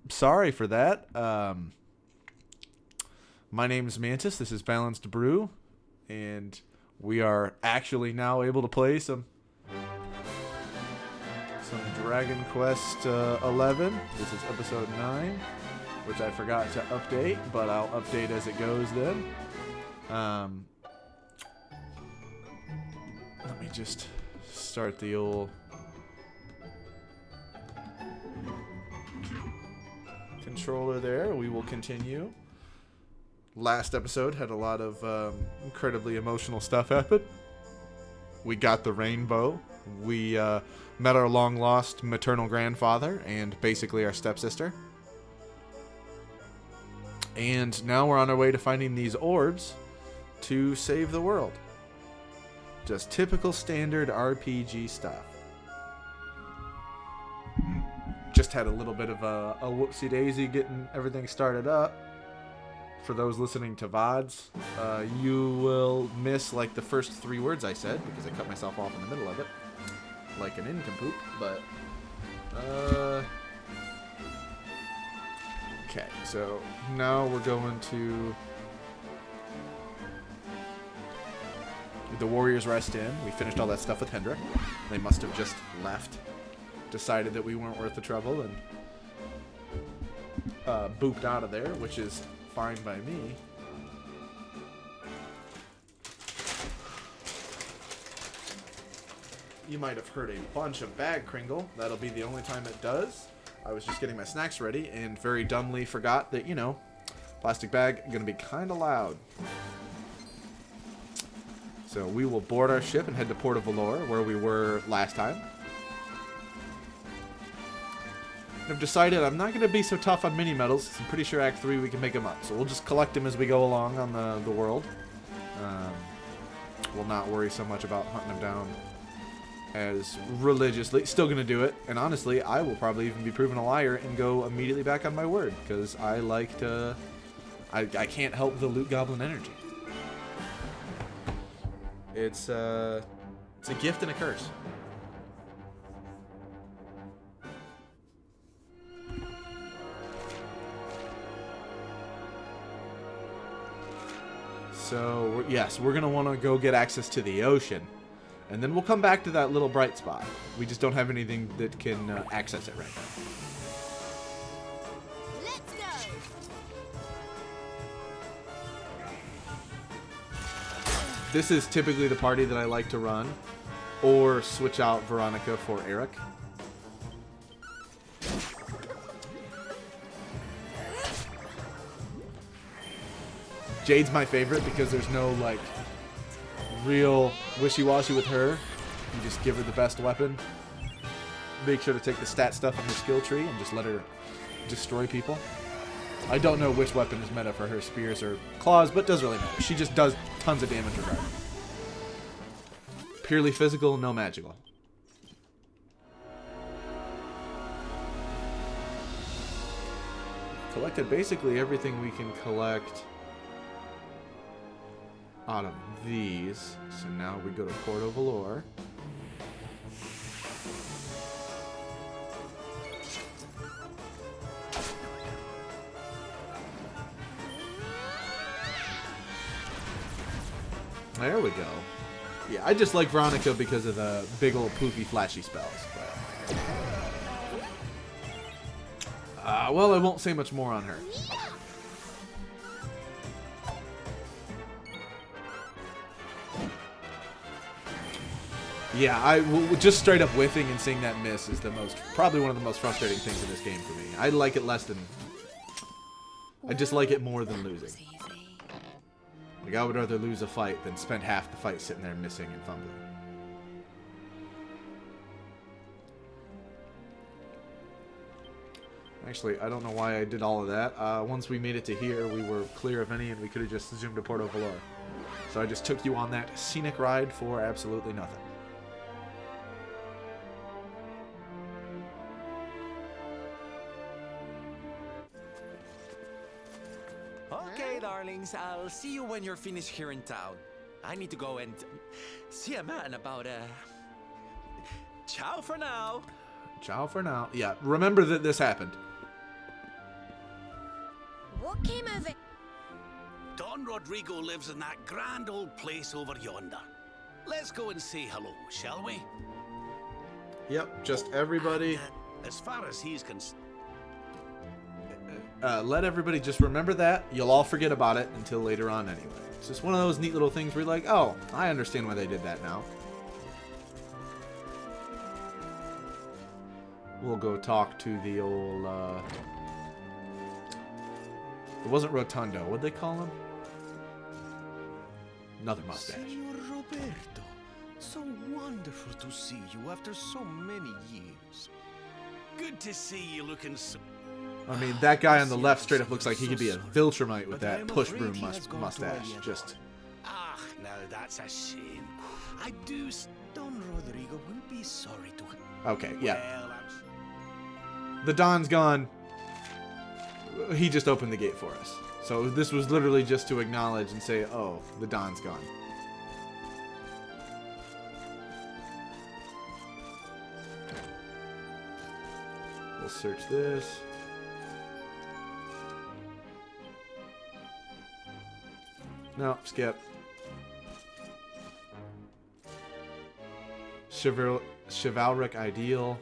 Sorry for that. My name is Mantis. This is Balanced Brew, and we are actually now able to play some Dragon Quest 11. This is episode 9, which I forgot to update, but I'll update as it goes then. Let me just start the old controller there. We will continue. Last episode had a lot of incredibly emotional stuff happen. We got the rainbow. We met our long-lost maternal grandfather and basically our stepsister. And now we're on our way to finding these orbs to save the world. Just typical standard RPG stuff. Just had a little bit of a whoopsie-daisy getting everything started up. For those listening to VODs, you will miss like the first 3 words I said because I cut myself off in the middle of it. Like an nincompoop, but... Okay, so now we're going to... The Warriors Rest Inn. We finished all that stuff with Hendrik. They must have just left. Decided that we weren't worth the trouble and booped out of there, which is fine by me. You might have heard a bunch of bag kringle. That'll be the only time it does. I was just getting my snacks ready and very dumbly forgot that, you know, plastic bag gonna be kind of loud. So we will board our ship and head to Port of Valor, where we were last time. I've decided I'm not going to be so tough on mini-medals. I'm pretty sure Act 3 we can make them up. So we'll just collect them as we go along on the world. We'll not worry so much about hunting them down as religiously. Still going to do it. And honestly, I will probably even be proven a liar and go immediately back on my word. Because I like to... I can't help the loot goblin energy. It's a gift and a curse. So, yes, we're going to want to go get access to the ocean. And then we'll come back to that little bright spot. We just don't have anything that can access it right now. Let's go. This is typically the party that I like to run. Or switch out Veronica for Eric. Jade's my favorite because there's no, like, real wishy-washy with her. You just give her the best weapon. Make sure to take the stat stuff in her skill tree and just let her destroy people. I don't know which weapon is meta for her, spears or claws, but it doesn't really matter. She just does tons of damage regardless. Purely physical, no magical. Collected basically everything we can collect out of these. So now we go to Port of Valor. There we go. Yeah, I just like Veronica because of the big old poofy flashy spells. But well, I won't say much more on her. Yeah, just straight up whiffing and seeing that miss is probably one of the most frustrating things in this game for me. I like it less than... I just like it more than losing. Like, I would rather lose a fight than spend half the fight sitting there missing and fumbling. Actually, I don't know why I did all of that. Once we made it to here, we were clear of any and we could have just zoomed to Port of Valor. So I just took you on that scenic ride for absolutely nothing. Okay, darlings, I'll see you when you're finished here in town. I need to go and see a man about ciao for now. Ciao for now. Yeah, remember that this happened. What came of it? Don Rodrigo lives in that grand old place over yonder. Let's go and say hello, shall we? Yep, just everybody. As far as he's concerned. Let everybody just remember that. You'll all forget about it until later on anyway. It's just one of those neat little things where you're like, oh, I understand why they did that now. We'll go talk to the old, it wasn't Rotundo. What'd they call him? Another mustache. Senor Roberto, so wonderful to see you after so many years. Good to see you looking so... I mean, that guy on the left straight up looks like he could be a Viltrumite with that push broom mustache. Just... Ah, now that's a shame. I do... Don Rodrigo will be sorry to... Okay, yeah. Well, The Don's gone. He just opened the gate for us. So this was literally just to acknowledge and say, oh, the Don's gone. We'll search this. No, skip. Chivalric ideal.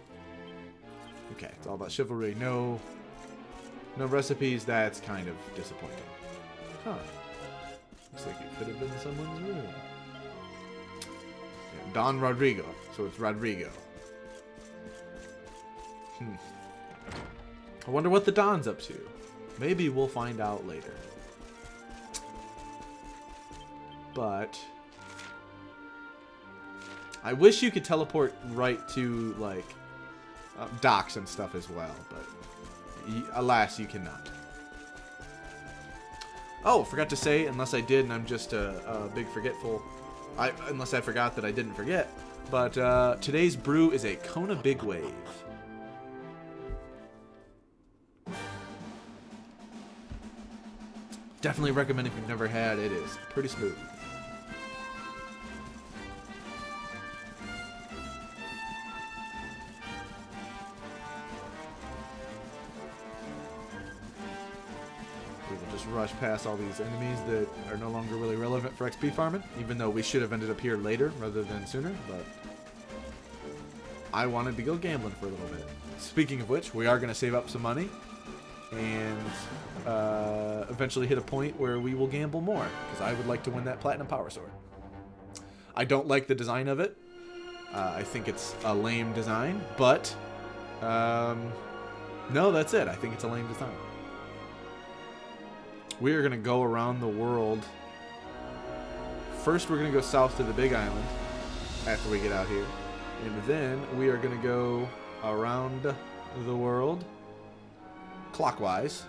Okay, it's all about chivalry. No recipes. That's kind of disappointing. Huh. Looks like it could have been someone's room. Yeah, Don Rodrigo. So it's Rodrigo. I wonder what the Don's up to. Maybe we'll find out later. But I wish you could teleport right to, like, docks and stuff as well, but alas, you cannot. Oh, forgot to say, unless I did and I'm just a big forgetful, unless I forgot that I didn't forget, but today's brew is a Kona Big Wave. Definitely recommend if you've never had. It is pretty smooth. We will just rush past all these enemies that are no longer really relevant for XP farming, even though we should have ended up here later rather than sooner, but I wanted to go gambling for a little bit. Speaking of which, we are going to save up some money and eventually hit a point where we will gamble more, because I would like to win that Platinum Power Sword. I don't like the design of it. I think it's a lame design, but no, that's it. I think it's a lame design. We are going to go around the world. First, we're going to go south to the Big Island after we get out here. And then we are going to go around the world clockwise.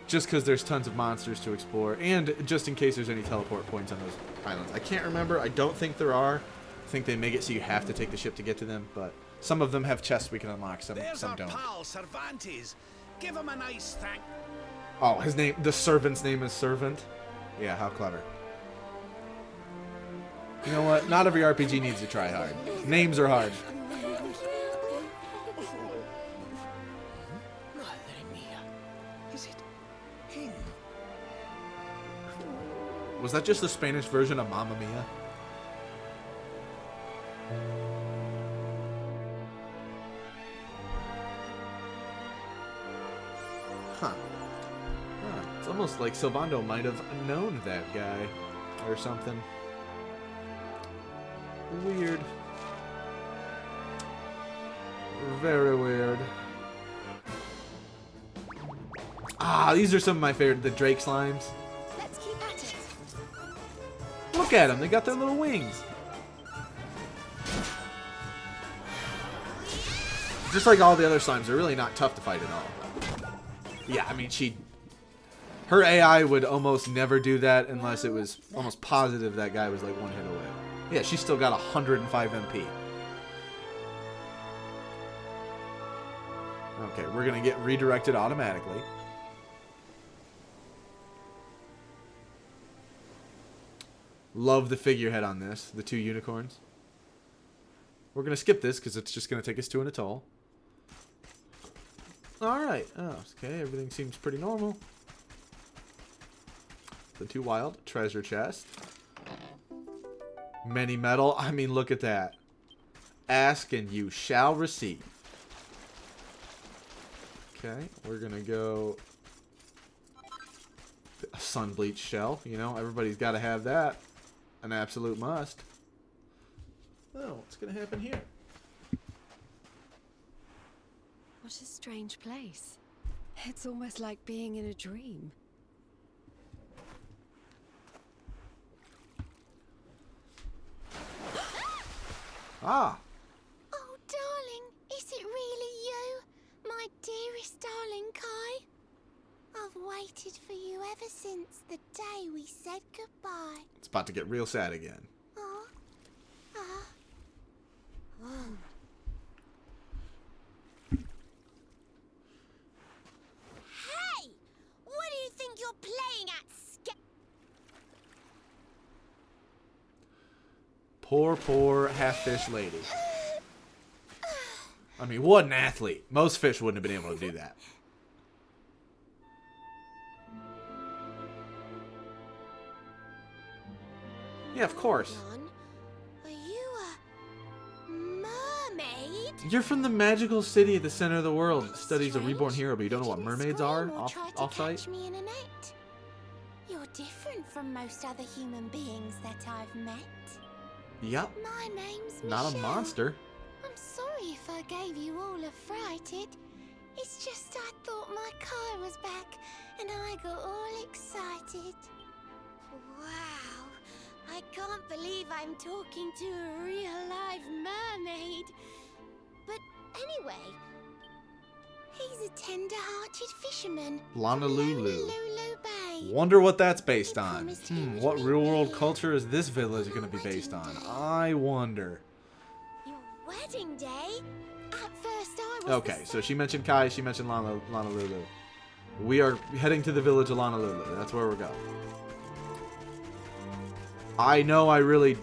Just because there's tons of monsters to explore, and just in case there's any teleport points on those islands. I can't remember. I don't think there are. I think they make it so you have to take the ship to get to them, but some of them have chests we can unlock, some our don't. pal, Cervantes. Give him a nice thank. Oh, his name, the servant's name is Servant? Yeah, how clever. You know what? Not every RPG needs to try hard. Names are hard. Madre mia. Is it him? Was that just the Spanish version of Mamma Mia? Huh. It's almost like Sylvando might have known that guy or something. Weird. Very weird. Ah, these are some of my favorite, the Drake slimes. Let's keep at it. Look at them, they got their little wings. Just like all the other slimes, they're really not tough to fight at all. Yeah, I mean, her AI would almost never do that unless it was almost positive that guy was like one hit away. Yeah, she's still got 105 MP. Okay, we're going to get redirected automatically. Love the figurehead on this, the two unicorns. We're going to skip this because it's just going to take us to an atoll. Alright. Oh, okay. Everything seems pretty normal. The Too Wild treasure chest. Many metal. I mean, look at that. Ask and you shall receive. Okay. We're going to go... a sun bleach shell. You know, everybody's got to have that. An absolute must. Oh, what's going to happen here? What a strange place. It's almost like being in a dream. Ah. Oh, darling, is it really you? My dearest darling Kai? I've waited for you ever since the day we said goodbye. It's about to get real sad again. Oh. Hey! What do you think you're playing at, Poor half-fish lady. I mean, what an athlete. Most fish wouldn't have been able to do that. Yeah, of course. Are you a mermaid? You're from the magical city at the center of the world. It studies a reborn hero, but you don't know what mermaids are? Off-site? Catch me in a net. You're different from most other human beings that I've met. Yep. My name's Not a Michelle. monster. I'm sorry if I gave you all a fright. It's just I thought my Kai was back and I got all excited. Wow, I can't believe I'm talking to a real live mermaid. But anyway, he's a tender-hearted fisherman. Lonalulu. Lonalulu Bay. Wonder what that's based He on. promised he would What meet real-world me culture is this village going to be on based on? wedding day. I wonder. Your wedding day? At first I was Okay, so she mentioned Kai, she mentioned Lonalulu. We are heading to the village of Lonalulu. That's where we're going. I know I really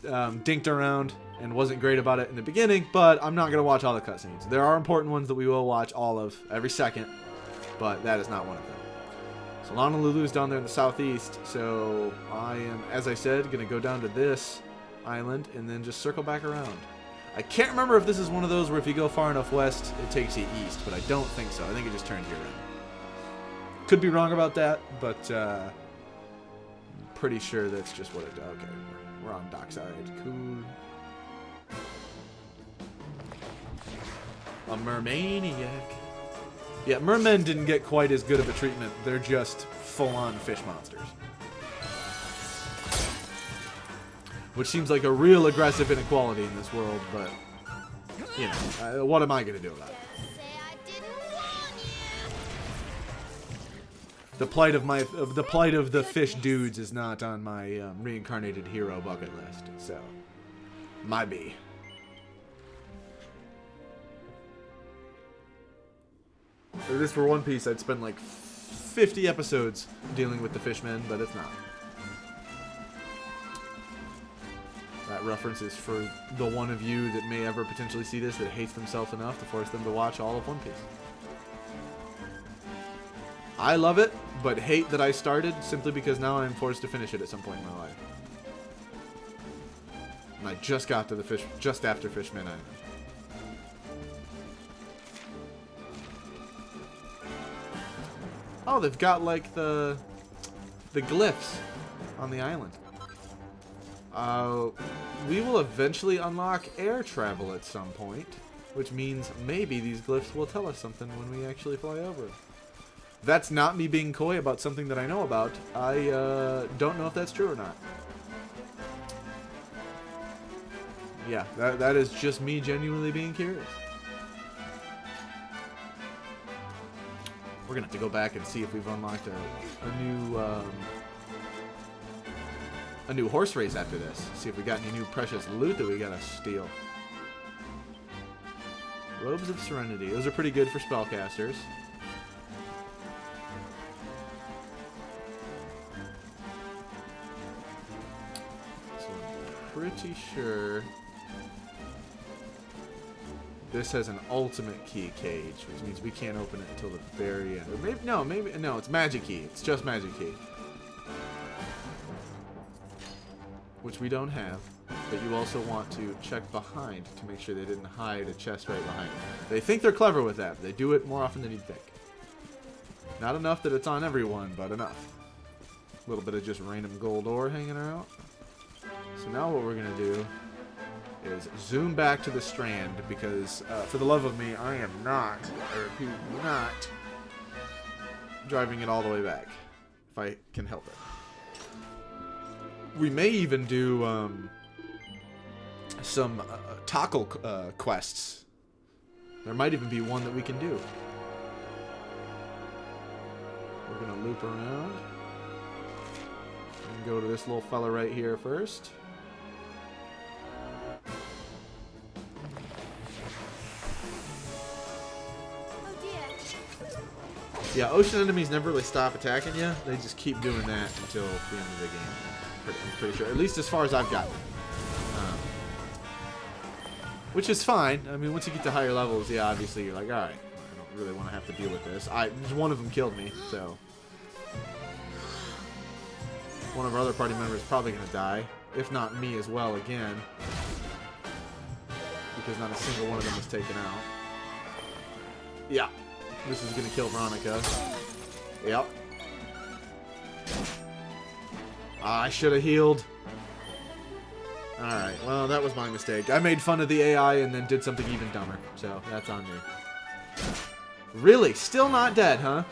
dinked around and wasn't great about it in the beginning, but I'm not going to watch all the cutscenes. There are important ones that we will watch all of every second, but that is not one of them. So Lonalulu is down there in the southeast, so I am, as I said, going to go down to this island and then just circle back around. I can't remember if this is one of those where if you go far enough west, it takes you east, but I don't think so. I think it just turns you around. Could be wrong about that, but I'm pretty sure that's just what it does. Okay, we're on dockside. Cool. A mermaniac. Yeah, mermen didn't get quite as good of a treatment. They're just full-on fish monsters. Which seems like a real aggressive inequality in this world, but, you know, what am I going to do about it? say I didn't warn you. The plight of the fish dudes is not on my reincarnated hero bucket list, so my B. If this were One Piece, I'd spend like 50 episodes dealing with the fishmen, but it's not. That reference is for the one of you that may ever potentially see this that hates themselves enough to force them to watch all of One Piece. I love it, but hate that I started simply because now I'm forced to finish it at some point in my life. And I just got to the fish just after Fishman Island. Oh, they've got like the glyphs on the island. We will eventually unlock air travel at some point, which means maybe these glyphs will tell us something when we actually fly over. That's not me being coy about something that I know about. I don't know if that's true or not. Yeah, that is just me genuinely being curious. We're gonna have to go back and see if we've unlocked a new horse race after this. See if we got any new precious loot that we gotta steal. Robes of Serenity. Those are pretty good for spellcasters. So I'm pretty sure This has an ultimate key cage, which means we can't open it until the very end. Or maybe no, it's magic key. It's just magic key. Which we don't have, but you also want to check behind to make sure they didn't hide a chest right behind them. They think they're clever with that, but they do it more often than you'd think. Not enough that it's on everyone, but enough. A little bit of just random gold ore hanging out. So now what we're going to do is zoom back to the strand, because for the love of me, I am not, I repeat, not driving it all the way back, if I can help it. We may even do some tackle quests. There might even be one that we can do. We're going to loop around and go to this little fella right here first. Yeah, ocean enemies never really stop attacking you. They just keep doing that until the end of the game. I'm pretty sure. At least as far as I've gotten. Which is fine. I mean, once you get to higher levels, yeah, obviously you're like, alright, I don't really want to have to deal with this. One of them killed me, so. One of our other party members is probably going to die. If not me as well again. Because not a single one of them was taken out. Yeah. This is going to kill Veronica. Yep. I should have healed. Alright, well, that was my mistake. I made fun of the AI and then did something even dumber. So, that's on me. Really? Still not dead, huh?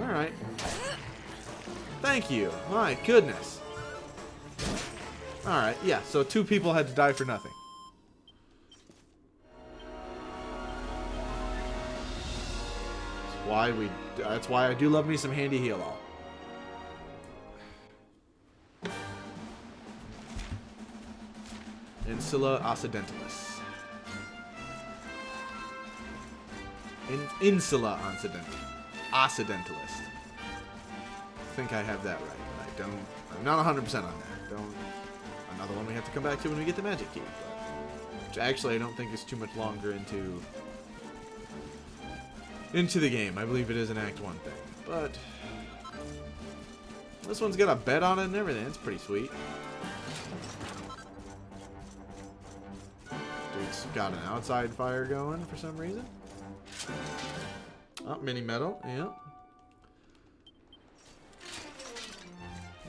Alright. Thank you. My goodness. Alright, yeah, so 2 people had to die for nothing. That's why I do love me some handy heal all. Insula Occidentalis. Insula Occidentalist. I think I have that right, but I'm not 100% on that. Another one we have to come back to when we get the magic key. But, which actually I don't think is too much longer into the game. I believe it is an Act 1 thing. But this one's got a bed on it and everything. It's pretty sweet. Dude's got an outside fire going for some reason. Oh, mini metal. Yeah.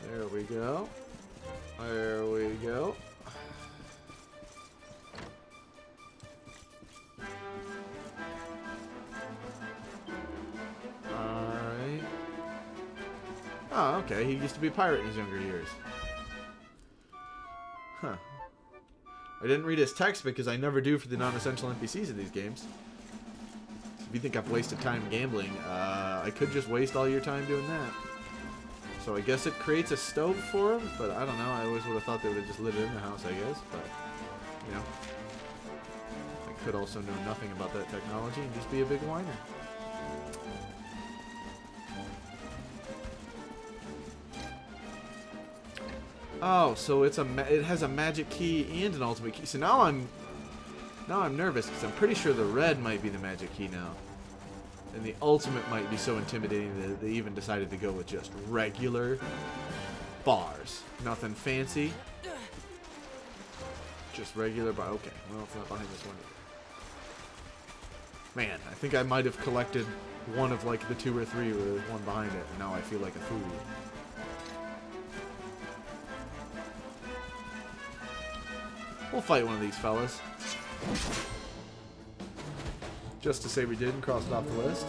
There we go. There we go. Oh, okay. He used to be a pirate in his younger years. Huh. I didn't read his text because I never do for the non-essential NPCs in these games. If you think I've wasted time gambling, I could just waste all your time doing that. So I guess it creates a stove for him, but I don't know. I always would have thought they would have just lit it in the house, I guess. But, you know. I could also know nothing about that technology and just be a big whiner. Oh, so it has a magic key and an ultimate key. So now I'm nervous because I'm pretty sure the red might be the magic key now. And the ultimate might be so intimidating that they even decided to go with just regular bars. Nothing fancy. Just regular bar. Okay, well, it's not behind this one either. Man, I think I might have collected one of like the 2 or 3 where there's one behind it. And now I feel like a fool. We'll fight one of these fellas. Just to say we did and cross it off the list.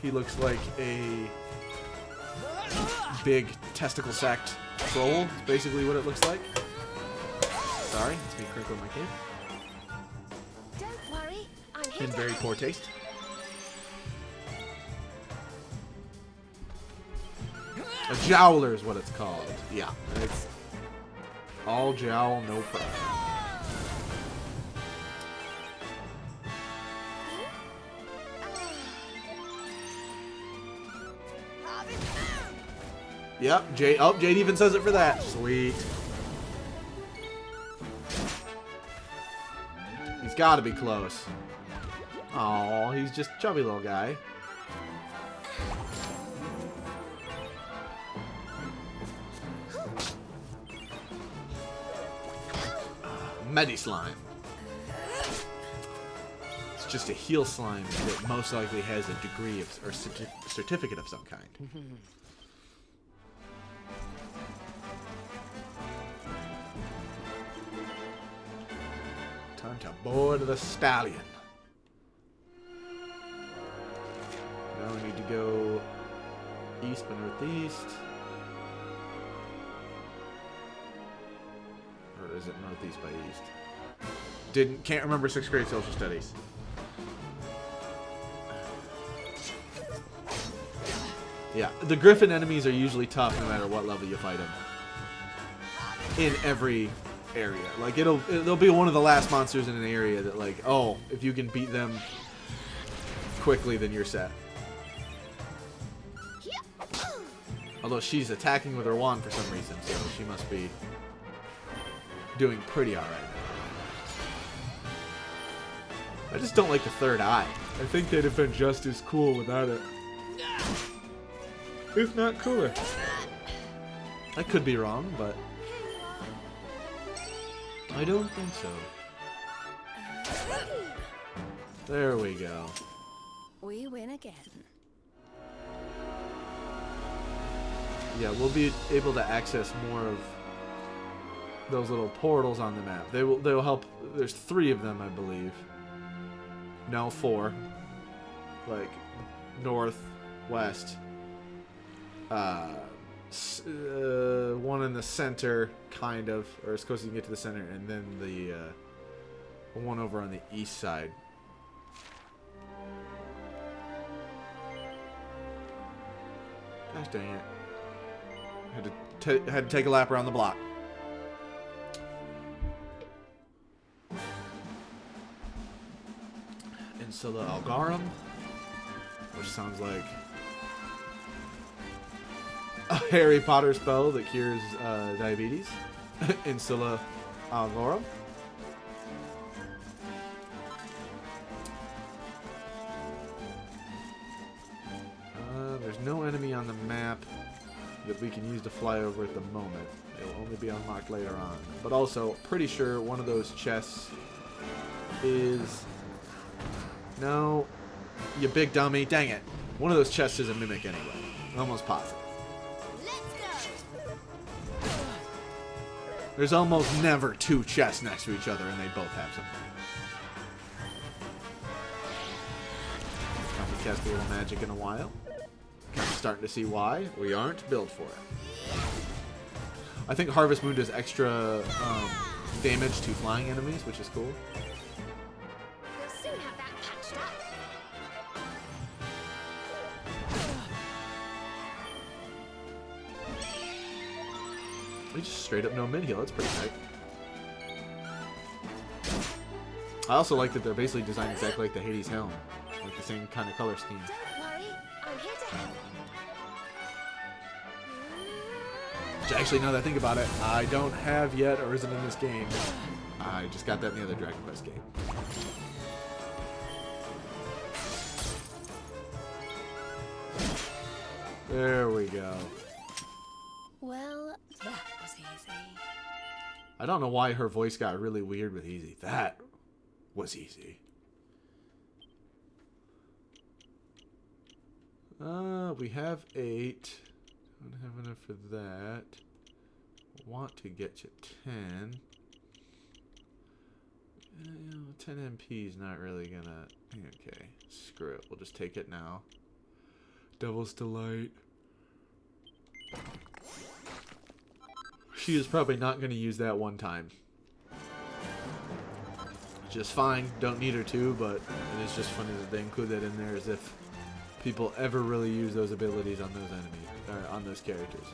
He looks like a big testicle sacked troll. It's basically what it looks like. Sorry, it's me crinkling my cape. Don't worry, I'm here. In very poor taste. A jowler is what it's called. Yeah, it's all jowl, no problem. Yep, Jade even says it for that. Sweet. He's got to be close. Oh, he's just a chubby little guy. Medi-slime. It's just a heal slime that most likely has a degree of, or certificate of some kind. Time to board the stallion. Now we need to go east by northeast. Or is it northeast by east? Can't remember 6th grade social studies. Yeah, the Griffin enemies are usually tough no matter what level you fight them. In every area. Like, they'll be one of the last monsters in an area that, like, oh, if you can beat them quickly, then you're set. Although she's attacking with her wand for some reason, so she must be doing pretty alright now. I just don't like the third eye. I think they'd have been just as cool without it. If not cooler. I could be wrong, but I don't think so. There we go. We win again. Yeah, we'll be able to access more of those little portals on the map. They'll help. There's 3 of them, I believe. No, 4. Like north, west. One in the center, kind of, or as close as you can get to the center, and then the one over on the east side. Gosh dang it. Had to take a lap around the block. Insula Algarum, which sounds like a Harry Potter spell that cures diabetes. Insula Algarum. There's no enemy on the map that we can use to fly over at the moment. It will only be unlocked later on. But also, pretty sure one of those chests is... No, you big dummy. Dang it. One of those chests is a mimic anyway. Almost positive. There's almost never 2 chests next to each other and they both have something. Haven't cast a little magic in a while. Kind of starting to see why we aren't built for it. I think Harvest Moon does extra damage to flying enemies, which is cool. We'll soon have that patched up. We just straight up no mid-heal. That's pretty tight. I also like that they're basically designed exactly like the Hades helm. Like the same kind of color scheme. Don't worry, I'm here to help. Which actually, now that I think about it, I don't have yet or isn't in this game. I just got that in the other Dragon Quest game. There we go. Well, that was easy. I don't know why her voice got really weird with easy. That was easy. We have 8. Don't have enough for that. Want to get to 10. 10 MP is not really gonna... Okay, screw it. We'll just take it now. Devil's Delight. She is probably not going to use that one time. Just fine. Don't need her to, but it is just funny that they include that in there as if people ever really use those abilities on those enemies, or on those characters.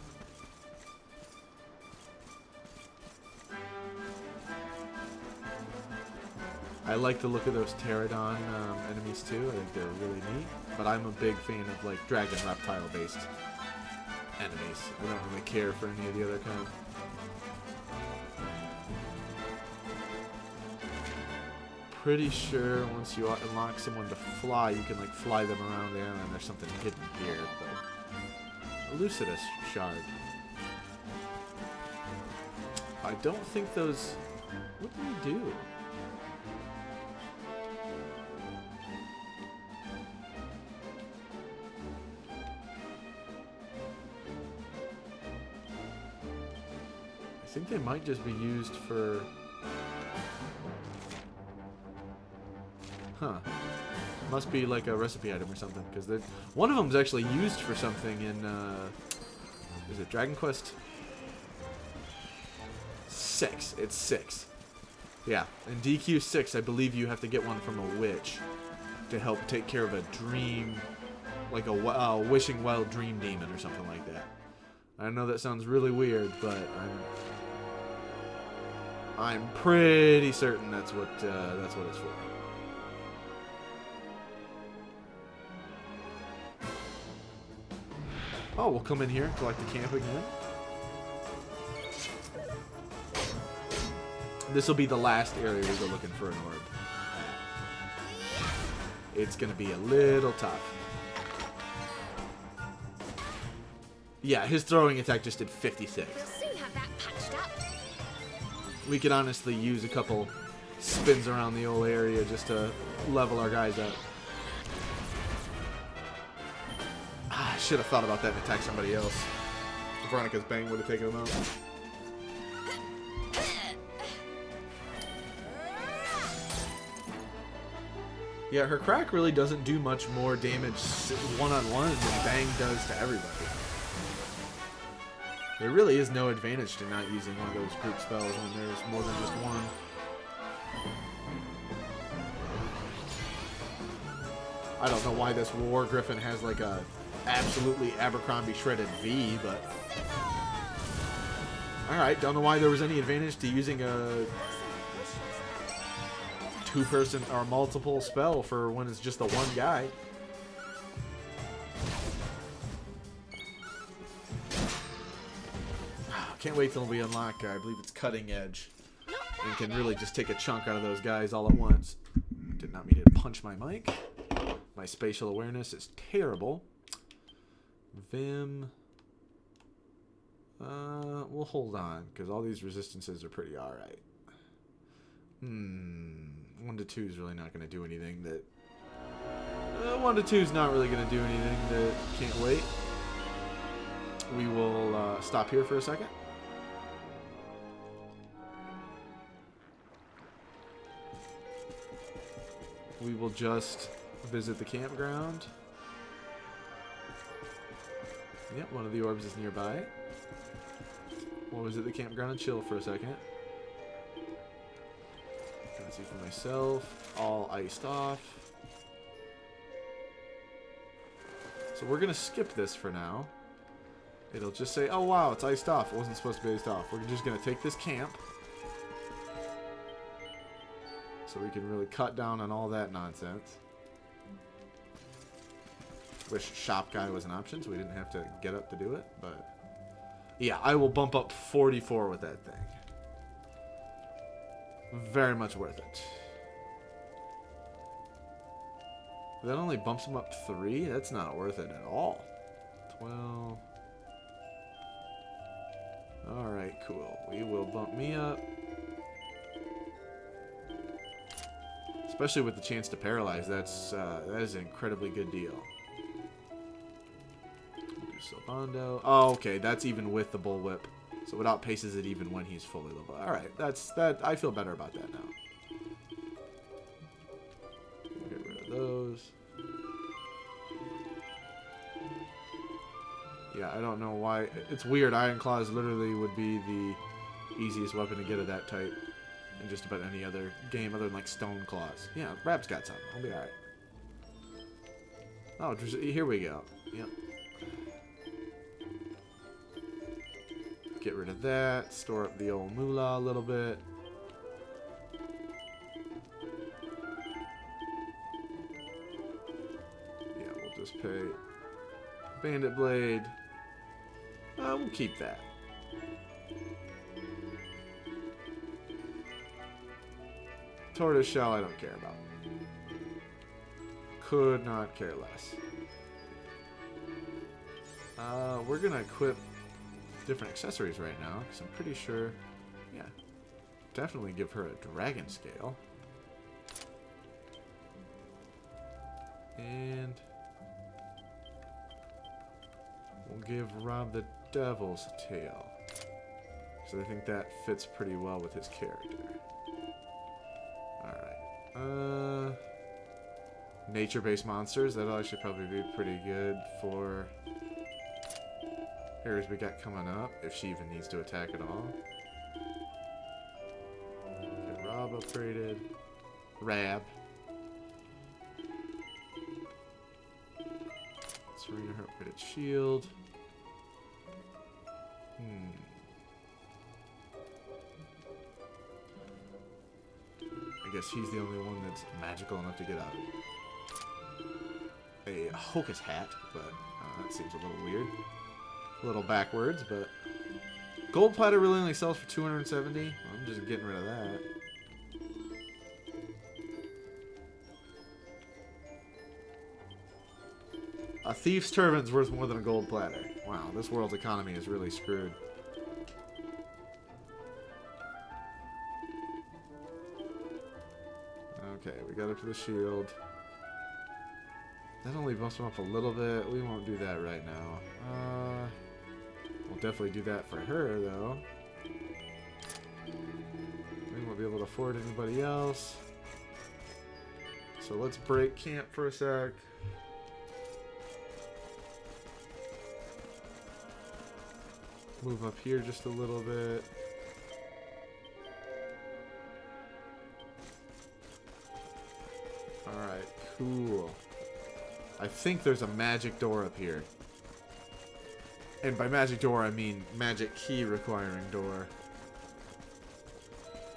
I like the look of those pterodon enemies too. I think they're really neat. But I'm a big fan of like dragon reptile based enemies. I don't really care for any of the other kind. pretty sure once you unlock someone to fly, you can like fly them around the island. There's something hidden here, but Lucidus shard. I don't think those. What do we do? I think they might just be used for. Huh. Must be like a recipe item or something, because one of them's actually used for something in, is it Dragon Quest 6? It's 6. Yeah, in DQ 6, I believe you have to get one from a witch to help take care of a dream, like a wishing well dream demon or something like that. I know that sounds really weird, but I'm pretty certain that's what it's for. Oh, we'll come in here, collect the camp again. This will be the last area we go looking for an orb. It's going to be a little tough. Yeah, his throwing attack just did 56. We'll soon have that patched up. We could honestly use a couple spins around the old area just to level our guys up. I should have thought about that and attacked somebody else. Veronica's bang would have taken him out. Yeah, her crack really doesn't do much more damage one-on-one than bang does to everybody. There really is no advantage to not using one of those group spells when there's more than just one. I don't know why this War Griffin has like a absolutely Abercrombie shredded V, but alright, don't know why there was any advantage to using a two-person or multiple spell for when it's just the one guy. Can't wait till we unlock, I believe it's Cutting Edge, and can really just take a chunk out of those guys all at once. Did not mean to punch my mic. My spatial awareness is terrible. Vim. We'll hold on, because all these resistances are pretty alright. 1 to 2 is really not going to do anything that... 1 to 2 is not really going to do anything that can't wait. We will stop here for a second. We will just visit the campground. Yep, one of the orbs is nearby. We'll visit the campground and chill for a second. Let's see for myself. All iced off. So we're going to skip this for now. It'll just say, oh wow, it's iced off. It wasn't supposed to be iced off. We're just going to take this camp. So we can really cut down on all that nonsense. Wish shop guy was an option so we didn't have to get up to do it. But yeah, I will bump up 44 with that thing. Very much worth it. That only bumps him up 3? That's not worth it at all. 12. Alright, cool. We will bump me up. Especially with the chance to paralyze. That is an incredibly good deal. We'll do Sylvando. Oh, okay. That's even with the bullwhip. So it outpaces it even when he's fully leveled. Alright, that. I feel better about that now. Get rid of those. Yeah, I don't know why. It's weird. Iron Claws literally would be the easiest weapon to get of that type in just about any other game other than like Stone Claws. Yeah, Rap's got some. I'll be alright. Oh, here we go. Yep. Get rid of that. Store up the old moolah a little bit. Yeah, we'll just pay Bandit Blade. We'll keep that. Tortoiseshell, I don't care about. Could not care less. We're gonna equip different accessories right now, because I'm pretty sure, yeah, definitely give her a dragon scale. And we'll give Rob the Devil's Tail. So I think that fits pretty well with his character. Alright. Nature-based monsters, that'll actually probably be pretty good for areas we got coming up, if she even needs to attack at all. Get Rob upgraded. Rab. Serena her upgraded shield. I guess he's the only one that's magical enough to get out. A Hocus hat, but that seems a little weird. A little backwards, but gold platter really only sells for 270. I'm just getting rid of that. A thief's turban's worth more than a gold platter. Wow, this world's economy is really screwed. Okay, we got up to the shield. That only bumps him up a little bit. We won't do that right now. We'll definitely do that for her, though. We won't be able to afford anybody else. So let's break camp for a sec. Move up here just a little bit. Alright, cool. I think there's a magic door up here. And by magic door, I mean magic key requiring door.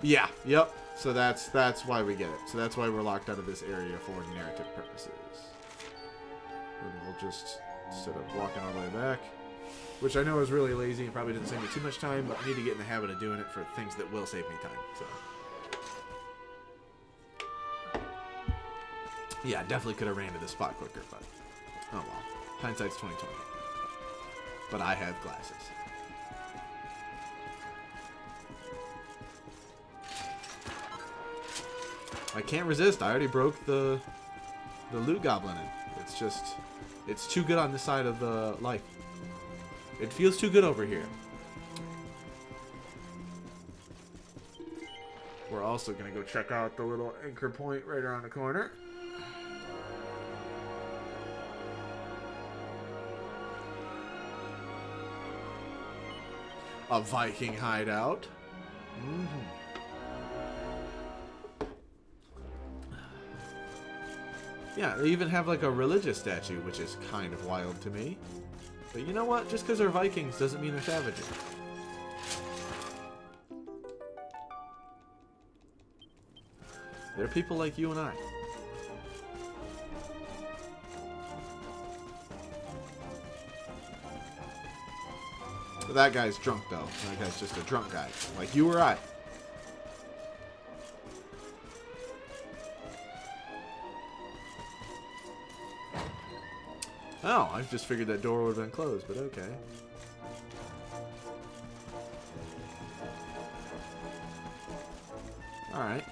Yeah, yep. So that's why we get it. So that's why we're locked out of this area for narrative purposes. And we'll just, instead of walking all the way back, which I know is really lazy and probably doesn't save me too much time, but I need to get in the habit of doing it for things that will save me time. So yeah, definitely could have ran to this spot quicker, but oh well. Hindsight's 2020. But I have glasses. I can't resist. I already broke the loot goblin in. It's just, it's too good on this side of the life. It feels too good over here. We're also gonna go check out the little anchor point right around the corner. A Viking hideout. Yeah, they even have like a religious statue, which is kind of wild to me. But you know what? Just because they're Vikings doesn't mean they're savages. They're people like you and I. But that guy's drunk, though. That guy's just a drunk guy. Like you or I. Oh, I just figured that door would have been closed, but okay. Alright.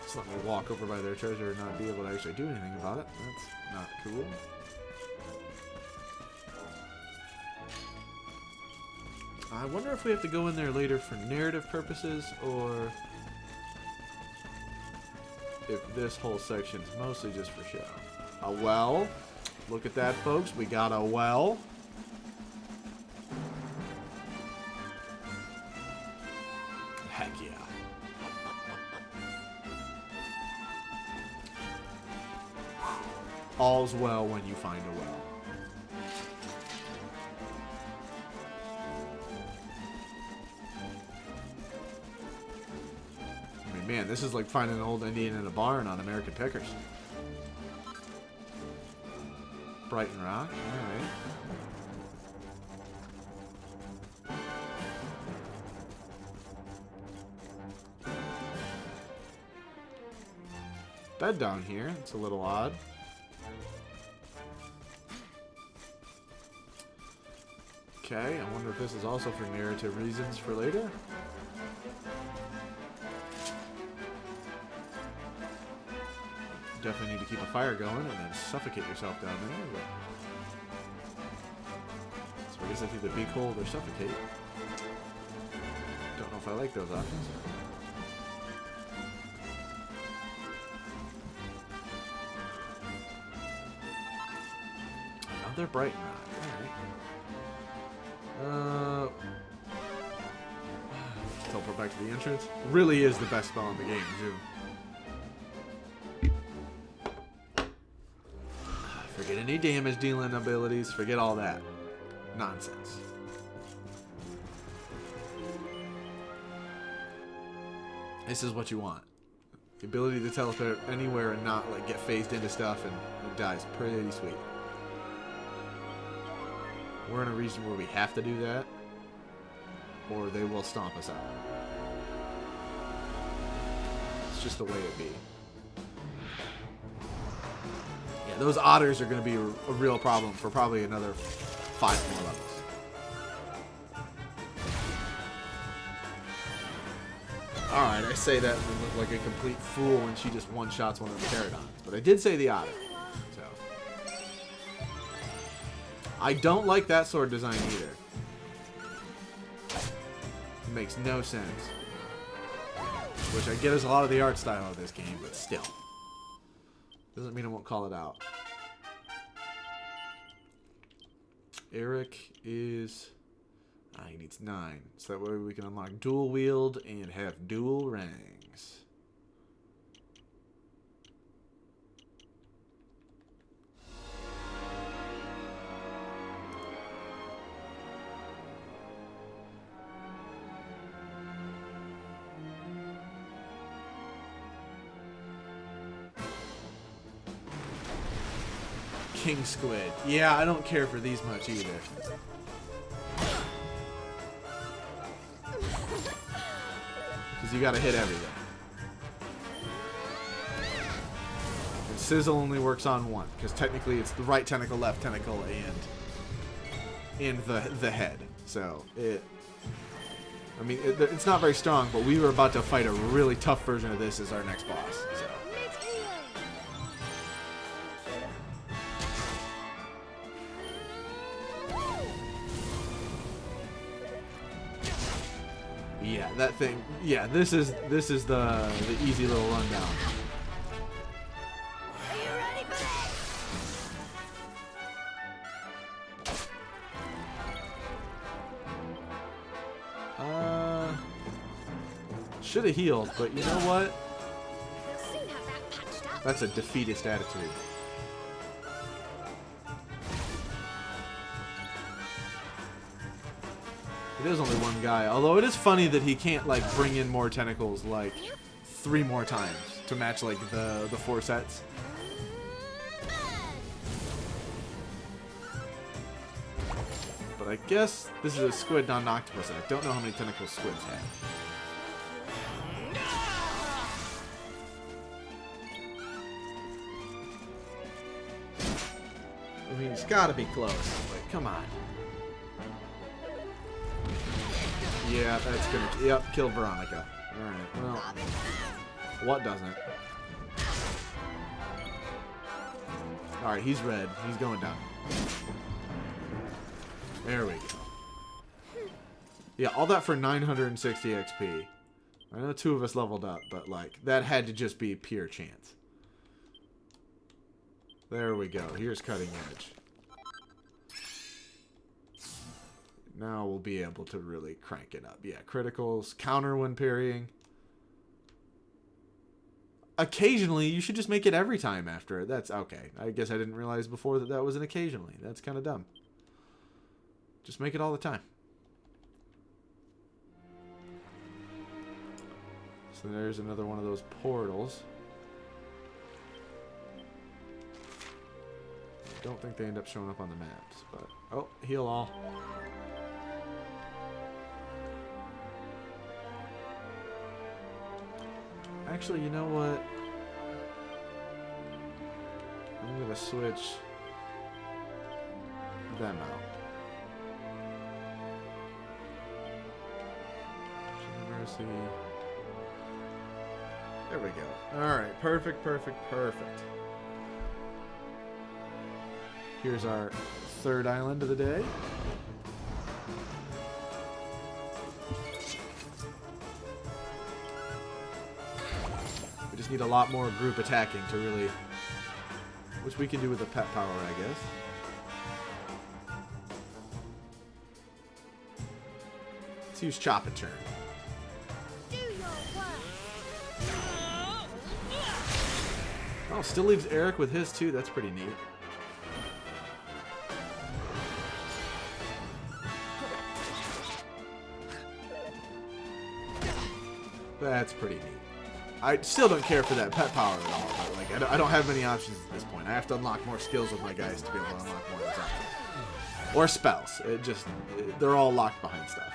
Just let me walk over by their treasure and not be able to actually do anything about it. That's not cool. I wonder if we have to go in there later for narrative purposes, or if this whole section is mostly just for show. A well. Look at that, folks. We got a well. Heck yeah. All's well when you find a well. I mean, man, this is like finding an old Indian in a barn on American Pickers. Brighton Rock, alright. bed down here. It's a little odd. Okay, I wonder if this is also for narrative reasons for later. Definitely need to keep a fire going and then suffocate yourself down there. But... so I guess it's either be cold or suffocate. Don't know if I like those options. Another bright rock. Alright. Teleport back to the entrance. Really is the best spell in the game, too. Forget any damage dealing abilities. Forget all that nonsense. This is what you want. The ability to teleport anywhere and not like get phased into stuff and die is pretty sweet. We're in a region where we have to do that, or they will stomp us out. It's just the way it be. Yeah, those otters are going to be a real problem for probably another 5 more levels. Alright, I say that and look like a complete fool when she just one-shots one of the pterodons. But I did say the otter. So. I don't like that sword design either. It makes no sense. Which I get is a lot of the art style of this game, but still. Doesn't mean I won't call it out. Eric is... he needs 9. So that way we can unlock dual wield and have dual rangs. King Squid. Yeah, I don't care for these much either. Because you gotta hit everything. And Sizzle only works on one, because technically it's the right tentacle, left tentacle, and the head. So it... I mean, it's not very strong, but we were about to fight a really tough version of this as our next boss. So. Yeah, that thing. Yeah, this is the easy little rundown. Are you ready for this? Should have healed, but you know what? We'll soon have that patched up. That's a defeatist attitude. It is only one guy, although it is funny that he can't like bring in more tentacles like 3 more times to match like the 4 sets. But I guess this is a squid, not an octopus. I don't know how many tentacles squids have. I mean, it's gotta be close. Like, come on. Yeah, that's gonna... Yep, kill Veronica. Alright, well... What doesn't? Alright, he's red. He's going down. There we go. Yeah, all that for 960 XP. I know 2 of us leveled up, but, like, that had to just be pure chance. There we go. Here's Cutting Edge. Now we'll be able to really crank it up. Yeah, criticals, counter when parrying. Occasionally, you should just make it every time after it. That's okay. I guess I didn't realize before that was an occasionally. That's kind of dumb. Just make it all the time. So there's another one of those portals. Don't think they end up showing up on the maps, but... Oh, heal all. Actually, you know what? I'm gonna switch them out. Mercy. There we go. Alright, perfect, perfect, perfect. Here's our third island of the day. We just need a lot more group attacking to really... Which we can do with the pet power, I guess. Let's use Chop and Turn. Oh, still leaves Eric with his too. That's pretty neat. That's pretty neat. I still don't care for that pet power at all, but like I don't have many options at this point. I have to unlock more skills with my guys to be able to unlock more design. Or spells. They're all locked behind stuff.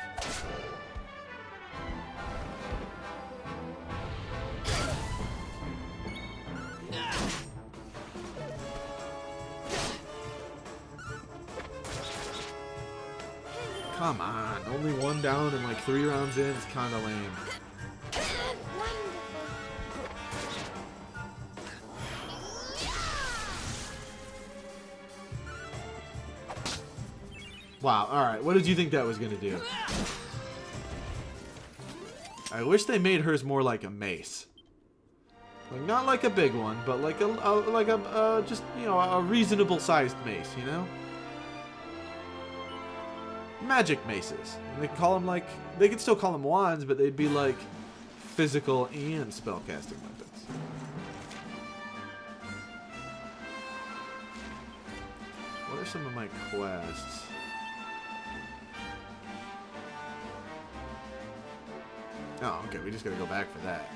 Come on, only one down and like 3 rounds in is kind of lame. Wow, alright, what did you think that was going to do? I wish they made hers more like a mace. Like, not like a big one, but like just, you know, a reasonable sized mace, you know? Magic maces. And they call them like, they could still call them wands, but they'd be like physical and spellcasting weapons. What are some of my quests? Oh, okay, we just gotta go back for that.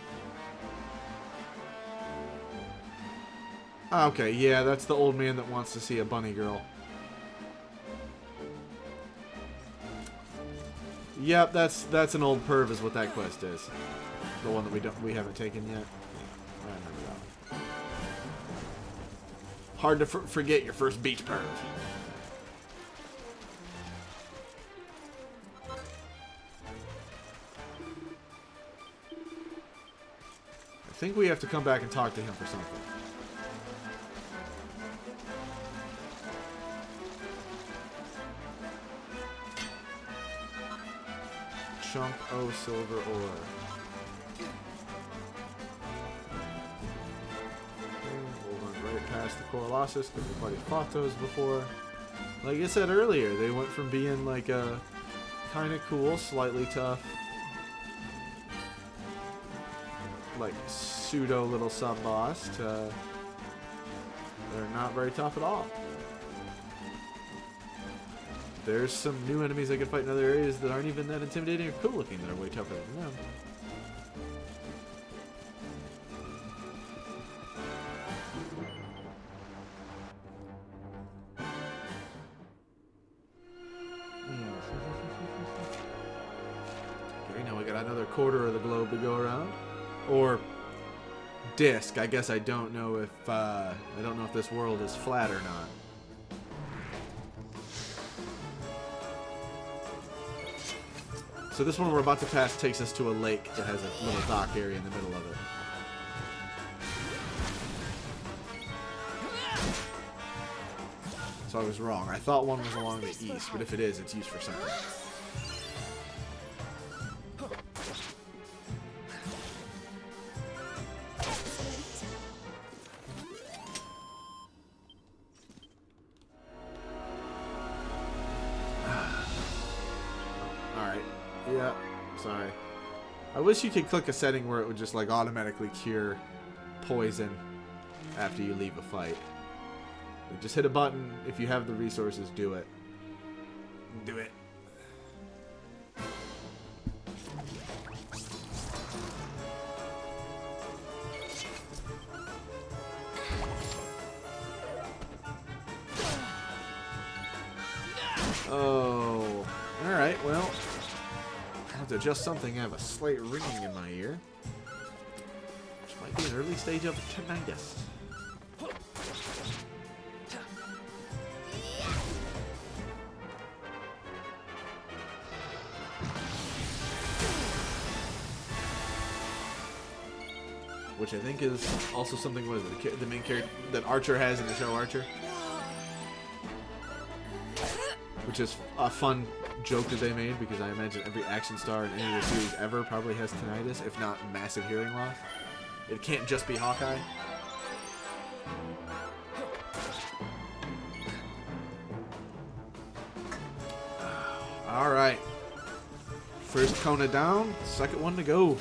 Okay, yeah, that's the old man that wants to see a bunny girl. Yep, that's an old perv is what that quest is. The one that we haven't taken yet. I remember that. Hard to forget your first beach perv. I think we have to come back and talk to him for something. Chunk O silver ore. Okay, we'll run right past the Corolossus because we've already fought those before. Like I said earlier, they went from being like a kind of cool, slightly tough, like pseudo little sub boss to they're not very tough at all. There's some new enemies I can fight in other areas that aren't even that intimidating or cool looking that are way tougher than them. Okay, now we got another quarter of the globe to go around. Or disc. I guess I don't know if this world is flat or not. So this one we're about to pass takes us to a lake that has a little dock area in the middle of it. So I was wrong. I thought one was along the east, but if it is, it's used for something. Yeah, sorry. I wish you could click a setting where it would just like automatically cure poison after you leave a fight. Like, just hit a button. If you have the resources, do it. Do it. Oh, alright, well. I have to adjust something. I have a slight ringing in my ear. Which might be an early stage of tinnitus. which I think is also something with the main character that Archer has in the show Archer. Which is a fun joke that they made, because I imagine every action star in any of the series ever probably has tinnitus, if not massive hearing loss. It can't just be Hawkeye. Alright. First Kona down, second one to go.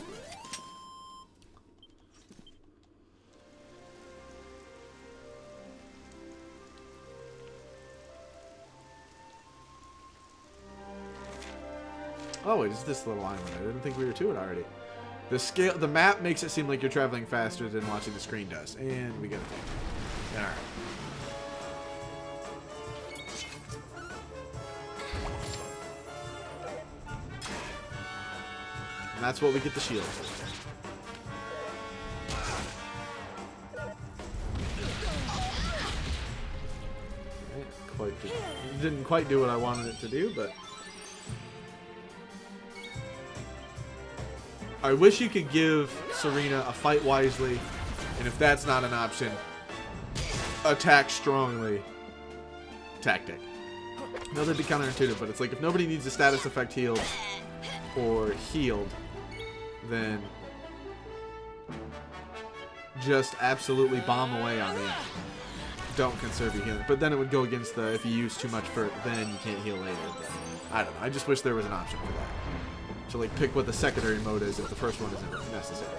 Oh, wait, it's this little island. I didn't think we were to it already. The map makes it seem like you're traveling faster than watching the screen does. And we got it. Alright. And that's what we get the shield for. Didn't quite do what I wanted it to do, but I wish you could give Serena a fight wisely, and if that's not an option, attack strongly tactic. No, that'd be counterintuitive, but it's like if nobody needs a status effect healed or healed, then just absolutely bomb away on the enemy. Don't conserve your healing. But then it would go against the if you use too much for it, then you can't heal later. But I don't know. I just wish there was an option for that. To like pick what the secondary mode is if the first one isn't necessary.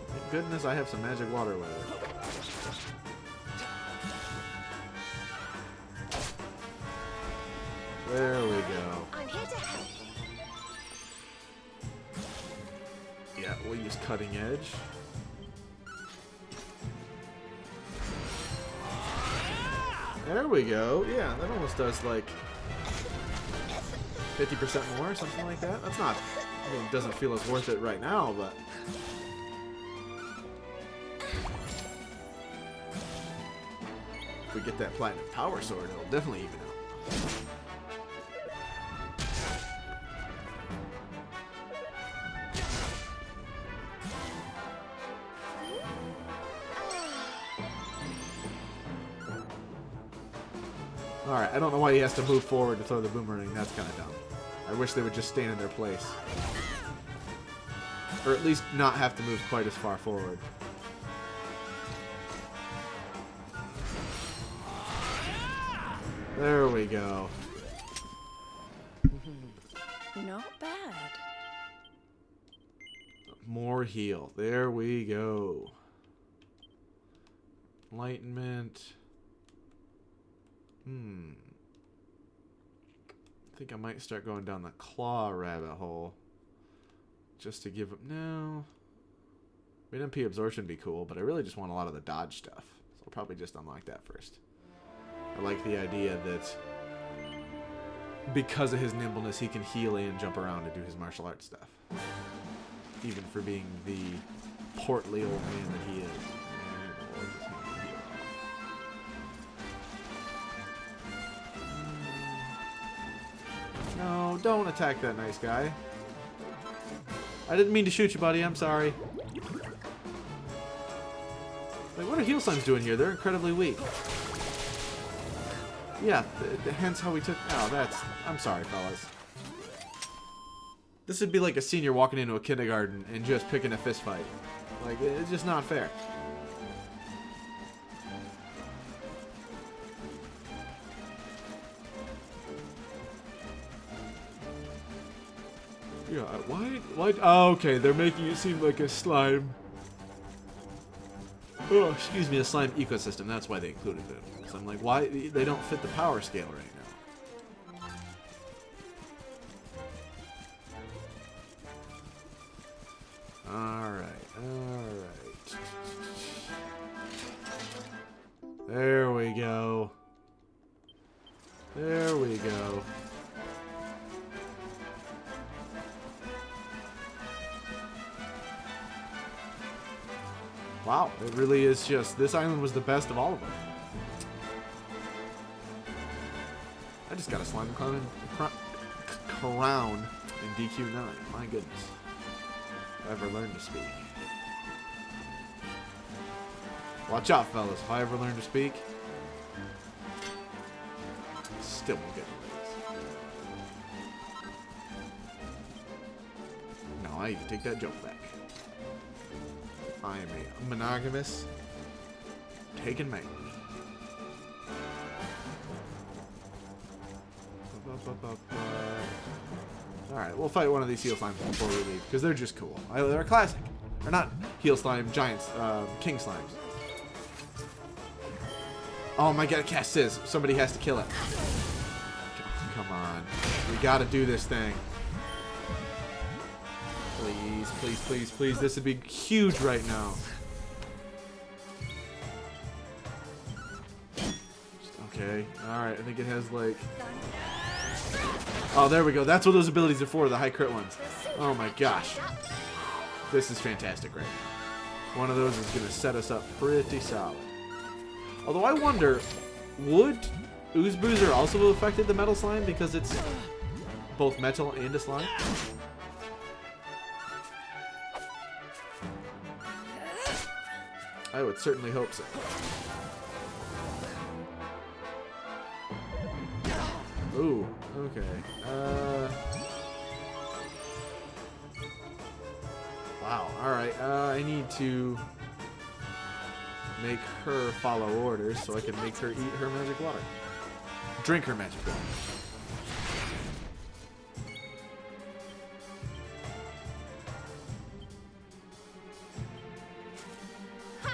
Thank goodness I have some magic water later. There we go. I'm here to help. Yeah, we'll use cutting edge. There we go. Yeah, that almost does like 50% more, something like that. That's not, I mean, it doesn't feel as worth it right now, but if we get that platinum power sword, it'll definitely even out. Alright, I don't know why he has to move forward to throw the boomerang. That's kind of dumb. I wish they would just stand in their place. Or at least not have to move quite as far forward. There we go. Not bad. More heal. There we go. Enlightenment. I think I might start going down the claw rabbit hole. Just to give up. No. I mean, MP absorption would be cool, but I really just want a lot of the dodge stuff. So I'll probably just unlock that first. I like the idea that because of his nimbleness, he can heal and jump around and do his martial arts stuff. Even for being the portly old man that he is. No, don't attack that nice guy. I didn't mean to shoot you, buddy. I'm sorry. Like, what are heal signs doing here? They're incredibly weak. Yeah, hence how we took... Oh, that's... I'm sorry, fellas. This would be like a senior walking into a kindergarten and just picking a fist fight. Like, it's just not fair. Yeah, why? Oh, okay, they're making it seem like a slime. Oh, excuse me, a slime ecosystem. That's why they included it. So I'm like, why? They don't fit the power scale right now. Alright. There we go. There we go. Wow, it really is just, this island was the best of all of them. I just got a slime crown in DQ9, my goodness. ever learn to speak. Watch out, fellas. If I ever learn to speak, still won't get the raise. No, I need to take that joke back. I am a monogamous taken man. Alright, we'll fight one of these heel slimes before we leave, because they're just cool. They're classic. They're not heel slime, giants, king slimes. Oh my god, cast Sizz. Somebody has to kill it. Come on. We gotta do this thing. Please, please, please, please. This would be huge right now. Okay. Alright, I think it has like... Oh, there we go. That's what those abilities are for, the high crit ones. Oh my gosh. This is fantastic right now. One of those is going to set us up pretty solid. Although I wonder, would Ooze Boozer also have affected the metal slime because it's both metal and a slime? I would certainly hope so. Ooh, okay. Wow, alright. I need to make her follow orders so I can make her eat her magic water. Drink her magic water.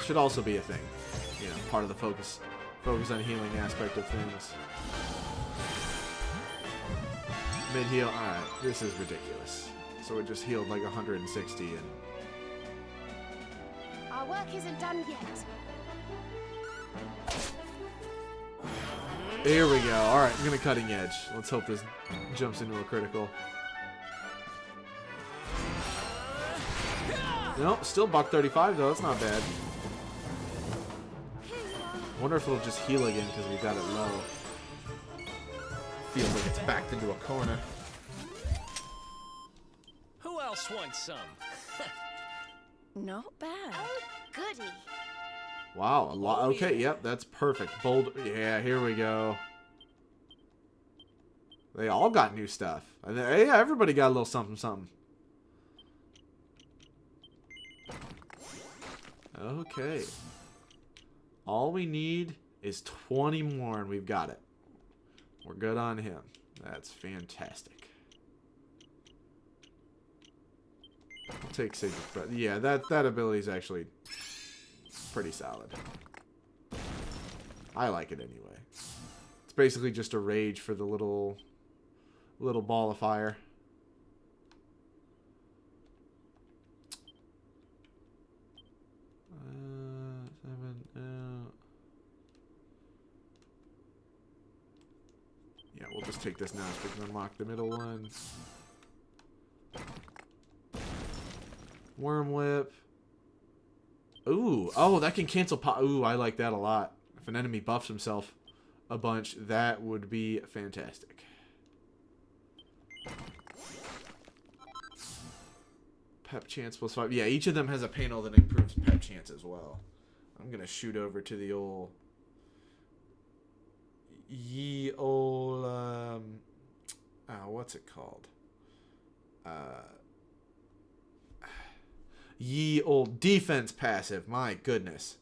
Should also be a thing. You know, part of the focus on healing aspect of things. Mid-heal. Alright, this is ridiculous. So it just healed like 160 and... Our work isn't done yet. Here we go. Alright, I'm gonna cutting edge. Let's hope this jumps into a critical. Nope, still buck 35 though. That's not bad. Wonder if it'll just heal again because we got it low. Feels like it's backed into a corner. Who else wants some? Not bad. Oh, goody. Wow, a lot. Okay, yep, that's perfect. Bold. Yeah, here we go. They all got new stuff. Yeah, everybody got a little something, something. Okay. All we need is 20 more, and we've got it. We're good on him. That's fantastic. I'll take Sage's Breath. Yeah, that ability is actually pretty solid. I like it anyway. It's basically just a rage for the little ball of fire. Yeah, we'll just take this now so we can unlock the middle one. Worm Whip. Ooh, oh, that can cancel pop. Ooh, I like that a lot. If an enemy buffs himself a bunch, that would be fantastic. Pep chance +5. Yeah, each of them has a panel that improves pep chance as well. I'm gonna shoot over to the old what's it called? Ye old defense passive. My goodness.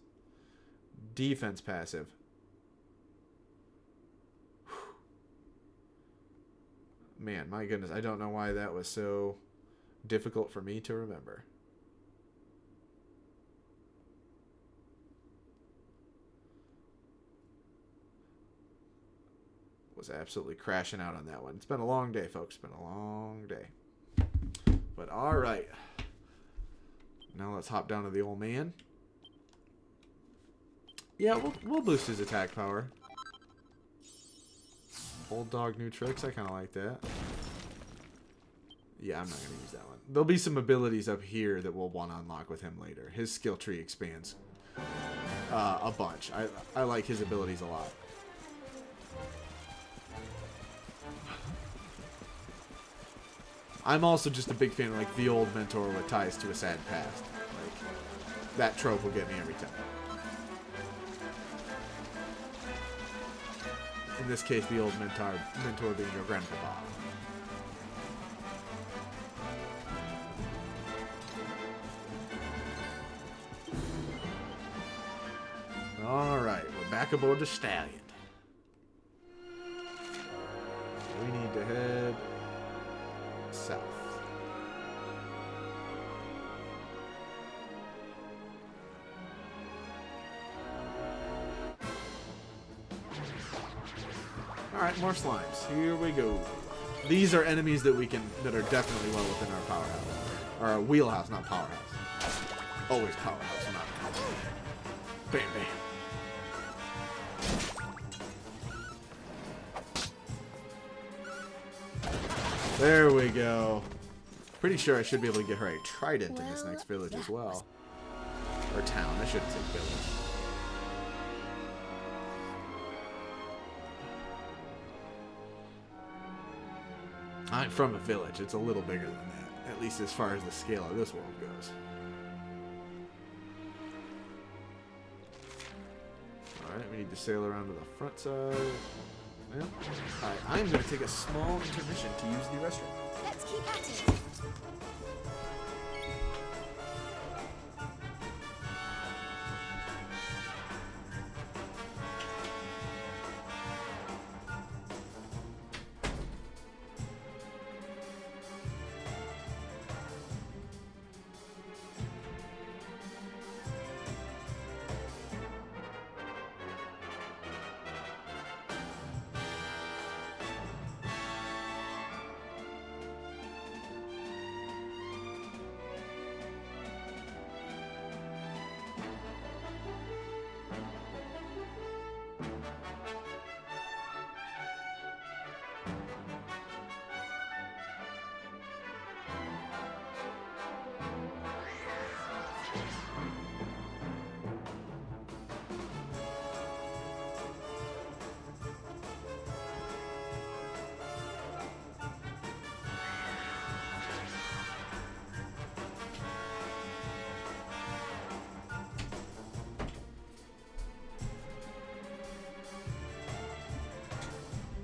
Defense passive. Man, my goodness. I don't know why that was so difficult for me to remember. Was absolutely crashing out on that one. It's been a long day, folks. It's been a long day. But all right. Now let's hop down to the old man. Yeah, we'll boost his attack power. Old dog, new tricks. I kind of like that. Yeah, I'm not going to use that one. There'll be some abilities up here that we'll want to unlock with him later. His skill tree expands a bunch. I like his abilities a lot. I'm also just a big fan of like the old mentor with ties to a sad past. Like that trope will get me every time. In this case, the old mentor being your grandpapa. Alright, we're back aboard the stallion. We need to head south. Alright, more slimes. Here we go. These are enemies that that are definitely well within our powerhouse. Or our wheelhouse, not powerhouse. Always powerhouse, not powerhouse. Bam, bam. There we go. Pretty sure I should be able to get her a trident in this next village as well. Or town, I shouldn't say village. I'm from a village. It's a little bigger than that. At least as far as the scale of this world goes. Alright, we need to sail around to the front side. Yep. Alright, I'm going to take a small intermission to use the restroom. Let's keep at it.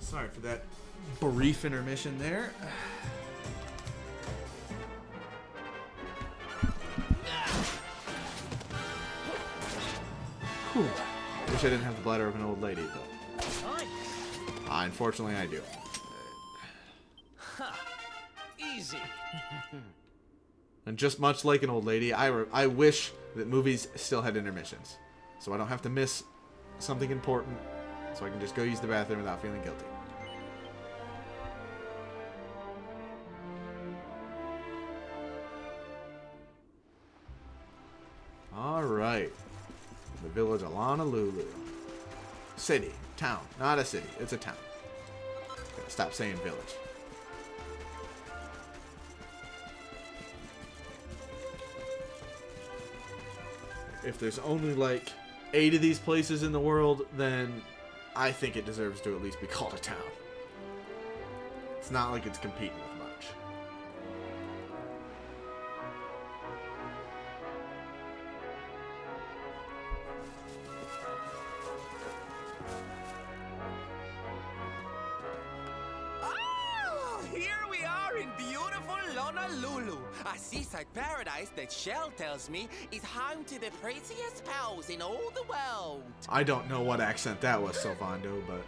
Sorry for that brief intermission there. Whew. Wish I didn't have the bladder of an old lady, but unfortunately I do. Easy. And just much like an old lady, I wish that movies still had intermissions, so I don't have to miss something important, so I can just go use the bathroom without feeling guilty. Alright. The village of Honolulu. City. Town. Not a city. It's a town. Gotta stop saying village. If there's only like 8 of these places in the world, then I think it deserves to at least be called a town. It's not like it's competing with much. Oh, here we are in beautiful Honolulu, a seaside paradise that Shell tells me is home to the prettiest pals in all the world. I don't know what accent that was, Sylvando, but...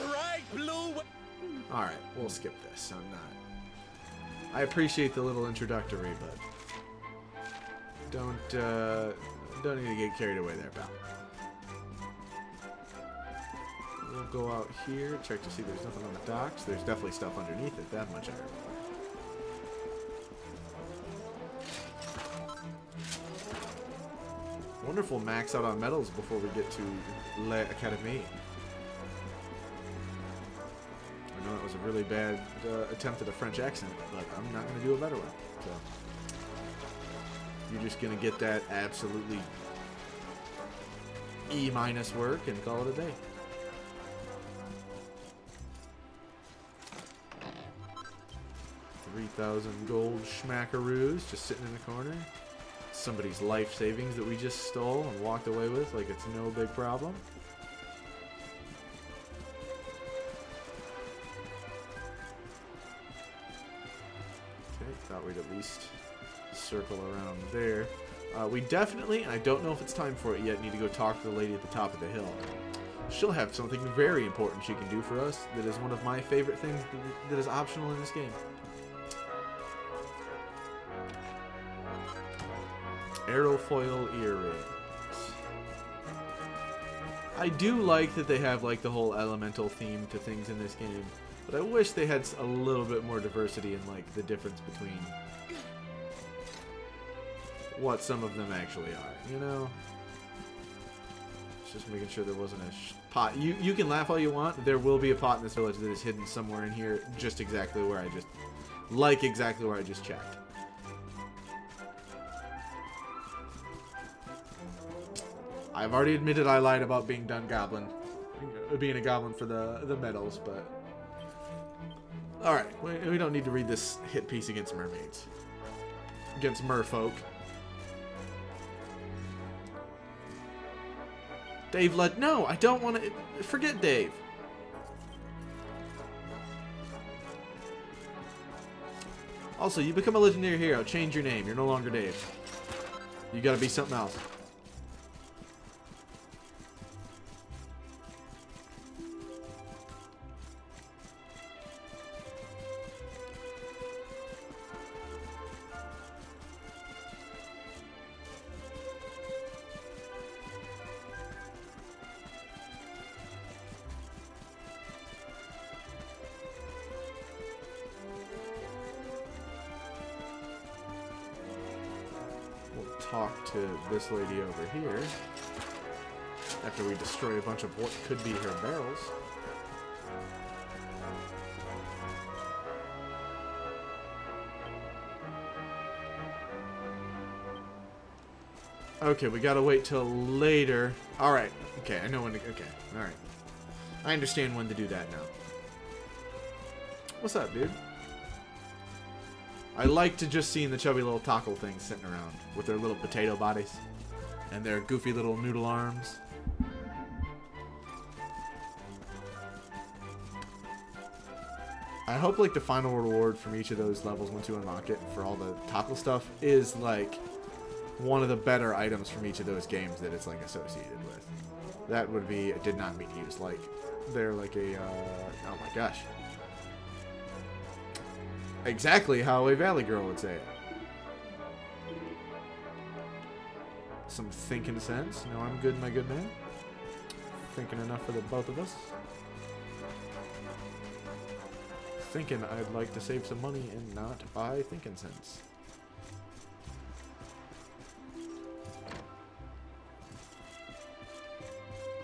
Bright blue... Alright, we'll skip this. I'm not... I appreciate the little introductory, but... Don't need to get carried away there, pal. We'll go out here, check to see there's nothing on the docks. There's definitely stuff underneath it, that much I remember. Wonder if we'll max out on medals before we get to L'Académie. I know that was a really bad attempt at a French accent, but I'm not going to do a better one. So you're just going to get that absolutely E- work and call it a day. 2,000 gold schmackaroos just sitting in the corner. Somebody's life savings that we just stole and walked away with like it's no big problem. Okay, thought we'd at least circle around there. We definitely, and I don't know if it's time for it yet, need to go talk to the lady at the top of the hill. She'll have something very important she can do for us that is one of my favorite things that is optional in this game. Aerofoil earrings. I do like that they have like the whole elemental theme to things in this game, but I wish they had a little bit more diversity in like the difference between what some of them actually are, you know? Just making sure there wasn't a pot. You can laugh all you want. There will be a pot in this village that is hidden somewhere in here, just exactly where I just, like exactly where I just checked. I've already admitted I lied about being done goblin, being a goblin for the medals, but all right, we don't need to read this hit piece against mermaids, against merfolk. Dave no, I don't want to. Forget Dave. Also, you become a legendary hero. Change your name. You're no longer Dave. You gotta be something else. Talk to this lady over here after we destroy a bunch of what could be her barrels. Okay, we gotta wait till later. Alright, okay, I know when to. Okay, alright. I understand when to do that now. What's up, dude? I like to just seeing the chubby little taco things sitting around with their little potato bodies and their goofy little noodle arms. I hope like the final reward from each of those levels once you unlock it for all the taco stuff is like one of the better items from each of those games that it's like associated with. That would be, it did not mean to use like, they're like a, oh my gosh. Exactly how a Valley Girl would say it. Some thinking sense. No, I'm good, my good man. Thinking enough for the both of us. Thinking I'd like to save some money and not buy thinking sense.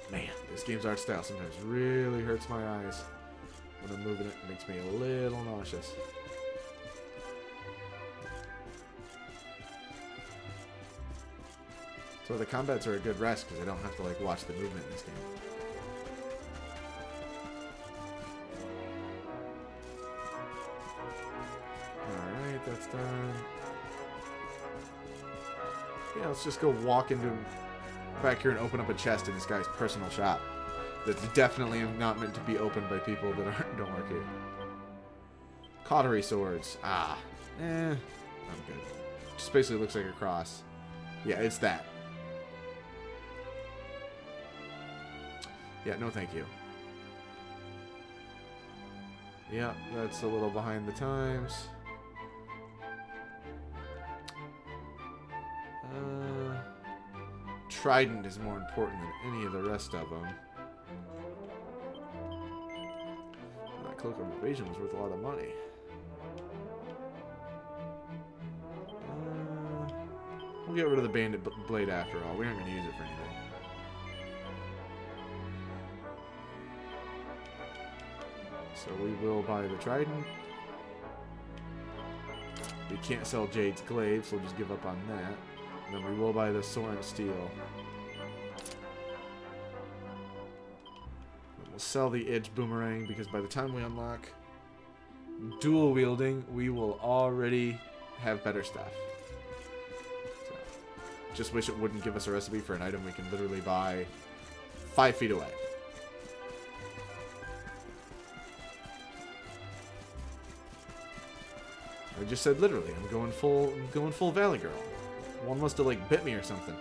Man, this game's art style sometimes really hurts my eyes. When I'm moving it, it makes me a little nauseous. So the combats are a good rest because I don't have to like watch the movement in this game. Alright, that's done. Yeah, let's just go walk into back here and open up a chest in this guy's personal shop. That's definitely not meant to be opened by people that don't work here. Cautery swords. Ah. I'm good. Just basically looks like a cross. Yeah, it's that. Yeah, no thank you. Yeah, that's a little behind the times. Trident is more important than any of the rest of them. That Cloak of Evasion was worth a lot of money. We'll get rid of the Bandit Blade after all. We aren't going to use it for anything. So we will buy the Trident. We can't sell Jade's Glaive, so we'll just give up on that. And then we will buy the Soren Steel. Then we'll sell the Edge Boomerang, because by the time we unlock dual wielding, we will already have better stuff. So, just wish it wouldn't give us a recipe for an item we can literally buy 5 feet away. I just said literally. I'm going full Valley Girl. One must have like bit me or something.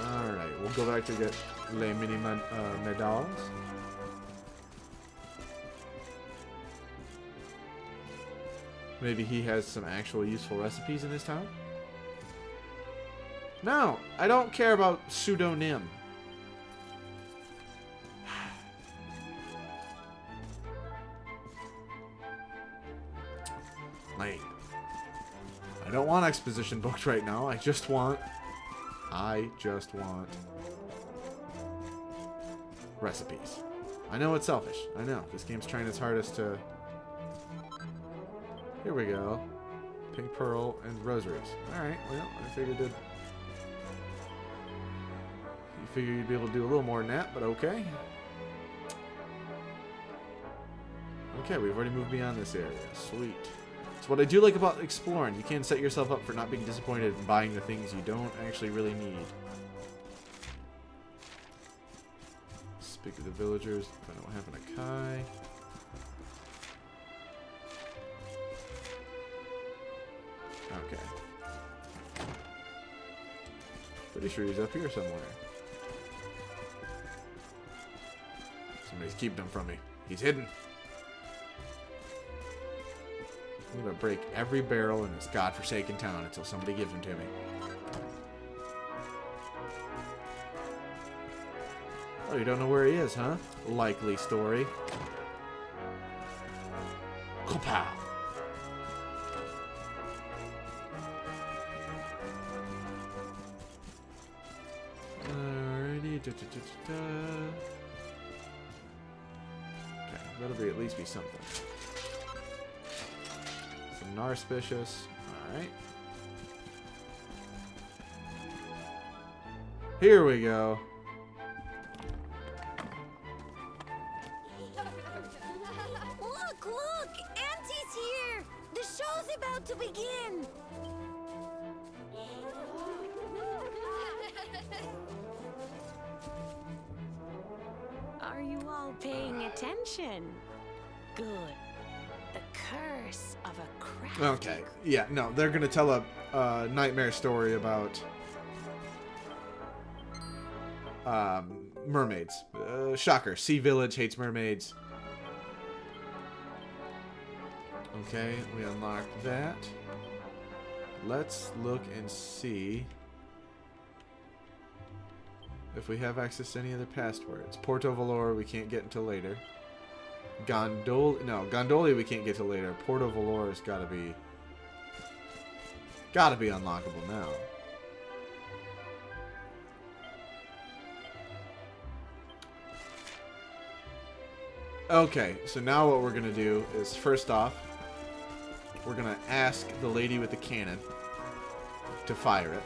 Alright, we'll go back to get Les Mini Medals. Maybe he has some actual useful recipes in his town? No, I don't care about pseudonym. Lame. I don't want exposition books right now. I just want recipes. I know it's selfish. I know. This game's trying its hardest to... Here we go. Pink Pearl and Rosaries. Alright, well, I figured it... You figure you'd be able to do a little more than that, but okay. Okay, we've already moved beyond this area. Sweet. So what I do like about exploring, you can set yourself up for not being disappointed in buying the things you don't actually really need. Speak of the villagers, find out what happened to Kai. Okay. Pretty sure he's up here somewhere. Somebody's keeping him from me. He's hidden. I'm gonna break every barrel in this godforsaken town until somebody gives him to me. Oh, you don't know where he is, huh? Likely story. Kapow! Alrighty. Okay, that'll at least be something. Some Narspicious. Alright. Here we go. Look! Auntie's here! The show's about to begin! Are you all paying attention? Good. The curse of a crafty. Okay. Yeah, no, they're gonna tell a nightmare story about mermaids. Shocker. Sea Village hates mermaids. Okay, we unlocked that. Let's look and see if we have access to any other passwords. Porto Valor we can't get until later. Gondolia we can't get till later. Porto Valor's gotta be unlockable now. Okay, so now what we're gonna do is first off, we're gonna ask the lady with the cannon to fire it.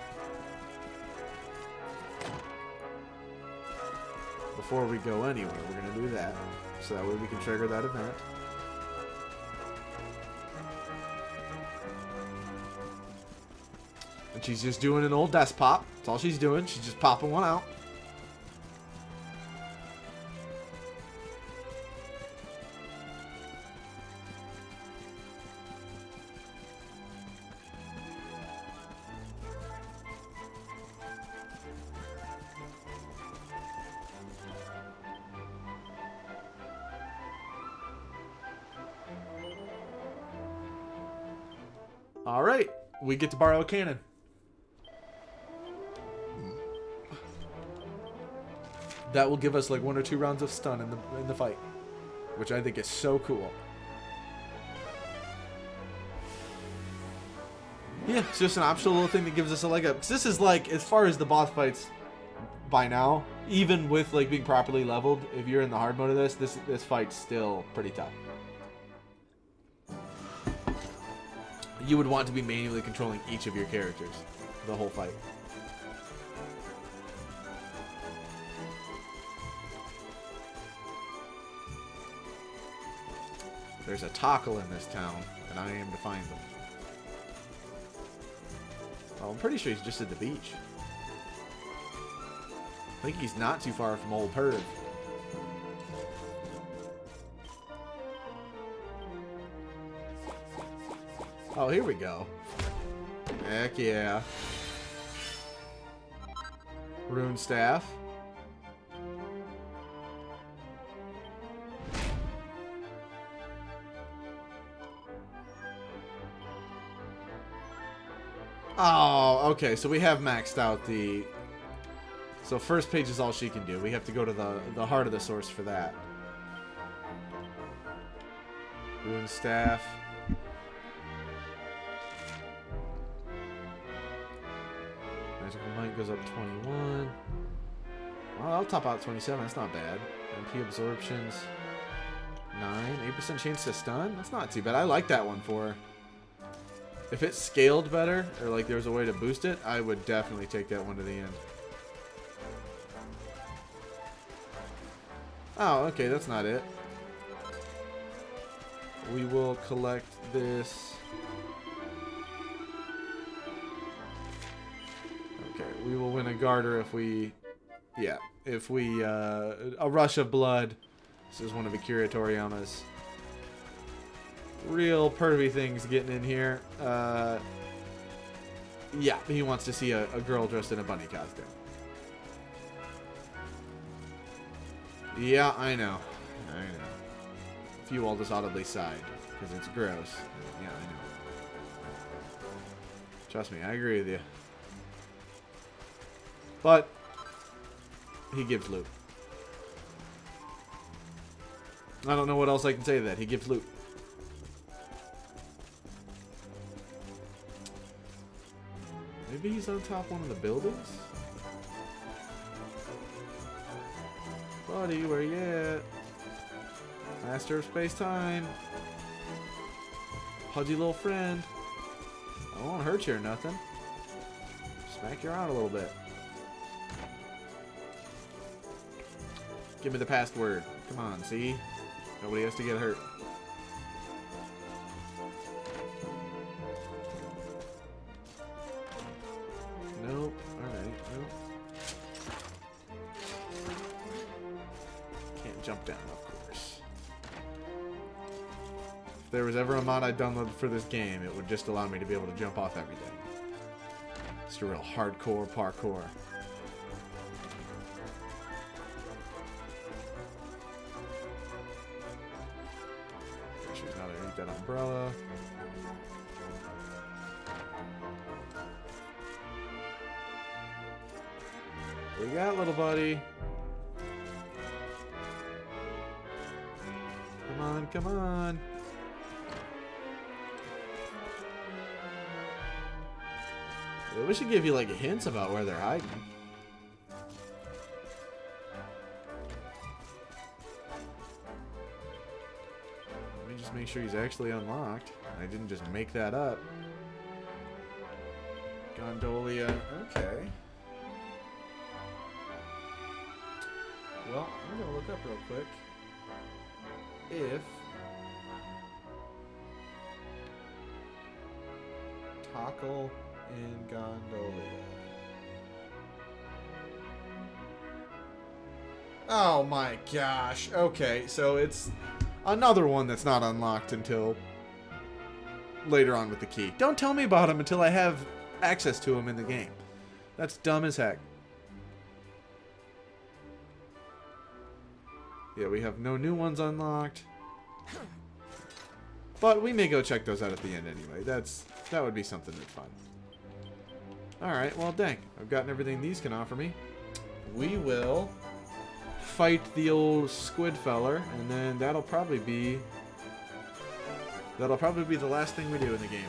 Before we go anywhere, we're gonna do that. So that way we can trigger that event. And she's just doing an old desk pop. That's all she's doing. She's just popping one out. Alright, we get to borrow a cannon. That will give us like 1 or 2 rounds of stun in the fight, which I think is so cool. Yeah, it's just an optional little thing that gives us a leg up. 'Cause this is like, as far as the boss fights by now, even with like being properly leveled, if you're in the hard mode of this fight's still pretty tough. you would want to be manually controlling each of your characters the whole fight. There's a tackle in this town, and I am to find them. Oh, I'm pretty sure he's just at the beach. I think he's not too far from Old Perv. Oh, here we go. Heck yeah. Rune staff. Oh, okay, so we have maxed out the... So first page is all she can do. We have to go to the heart of the source for that. Rune staff. Magical might goes up 21. Well, I'll top out 27. That's not bad. MP absorptions 9. 8% chance to stun. That's not too bad. I like that one for her. If it scaled better, or like there was a way to boost it, I would definitely take that one to the end. Oh, okay, that's not it. We will collect this. Okay, we will win a garter if we... Yeah, if we... a rush of blood. This is one of Akira Toriyama's real pervy things getting in here. Yeah, he wants to see a girl dressed in a bunny costume. Yeah, I know. I know. A few all just audibly sighed, because it's gross. Yeah, I know. Trust me, I agree with you. But he gives loot. I don't know what else I can say to that. He gives loot. Maybe he's on top one of the buildings? Buddy, where you at? Master of space-time. Pudgy little friend. I won't hurt you or nothing. Smack you around a little bit. Give me the password. Come on, see? Nobody has to get hurt. Nope. Alright, nope. Can't jump down, of course. If there was ever a mod I'd downloaded for this game, it would just allow me to be able to jump off everything. It's a real hardcore parkour. Make sure he's not underneath that umbrella. What you got, little buddy? Come on, come on. Yeah, we should give you like hints about where they're hiding. Let me just make sure he's actually unlocked. I didn't just make that up. Gondolia, okay. Well, I'm gonna look up real quick if Tackle in Gondolia. Oh my gosh. Okay, so it's another one that's not unlocked until later on with the key. Don't tell me about him until I have access to him in the game. That's dumb as heck. Yeah, we have no new ones unlocked. But we may go check those out at the end anyway. That would be something that's fun. Alright, well dang. I've gotten everything these can offer me. We will fight the old squid feller, and then that'll probably be the last thing we do in the game.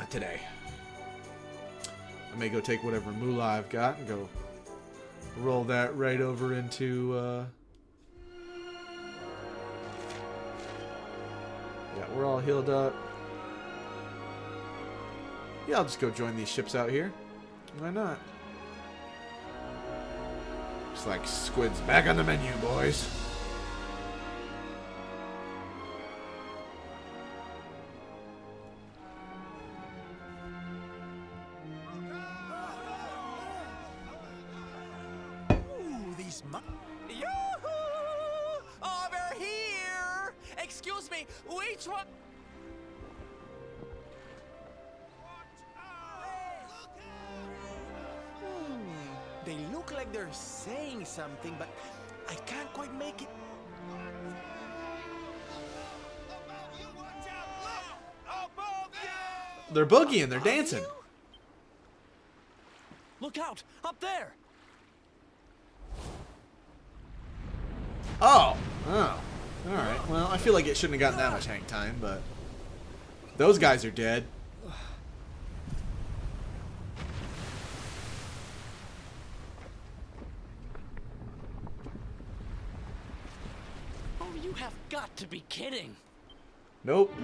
Today. I may go take whatever moolah I've got and go roll that right over into Yeah, we're all healed up. Yeah, I'll just go join these ships out here. Why not? Just like squids back on the menu, boys. Ooh, these Yoo-hoo! Over here! Excuse me, which one? They look like they're saying something, but I can't quite make it. They're boogieing, they're dancing. Look out! Up there! Oh. Oh. Alright. Well, I feel like it shouldn't have gotten that much hang time, but those guys are dead. Oh, you have got to be kidding! Nope.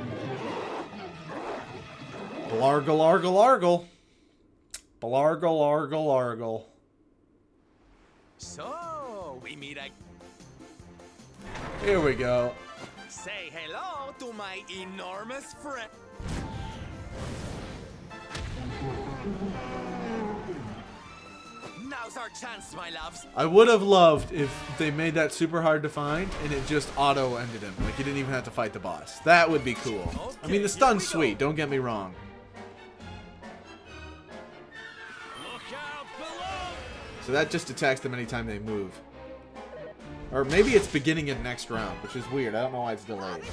BLAARGLE, ARGLE, ARGLE. BLAARGLE, ARGLE, ARGLE. So, we meet again. Here we go. Say hello to my enormous friend. Now's our chance, my loves. I would have loved if they made that super hard to find and it just auto-ended him. Like, you didn't even have to fight the boss. That would be cool. I mean, the stun's sweet, don't get me wrong. Look out below! So that just attacks them anytime they move. Or maybe it's beginning in next round, which is weird. I don't know why it's delayed.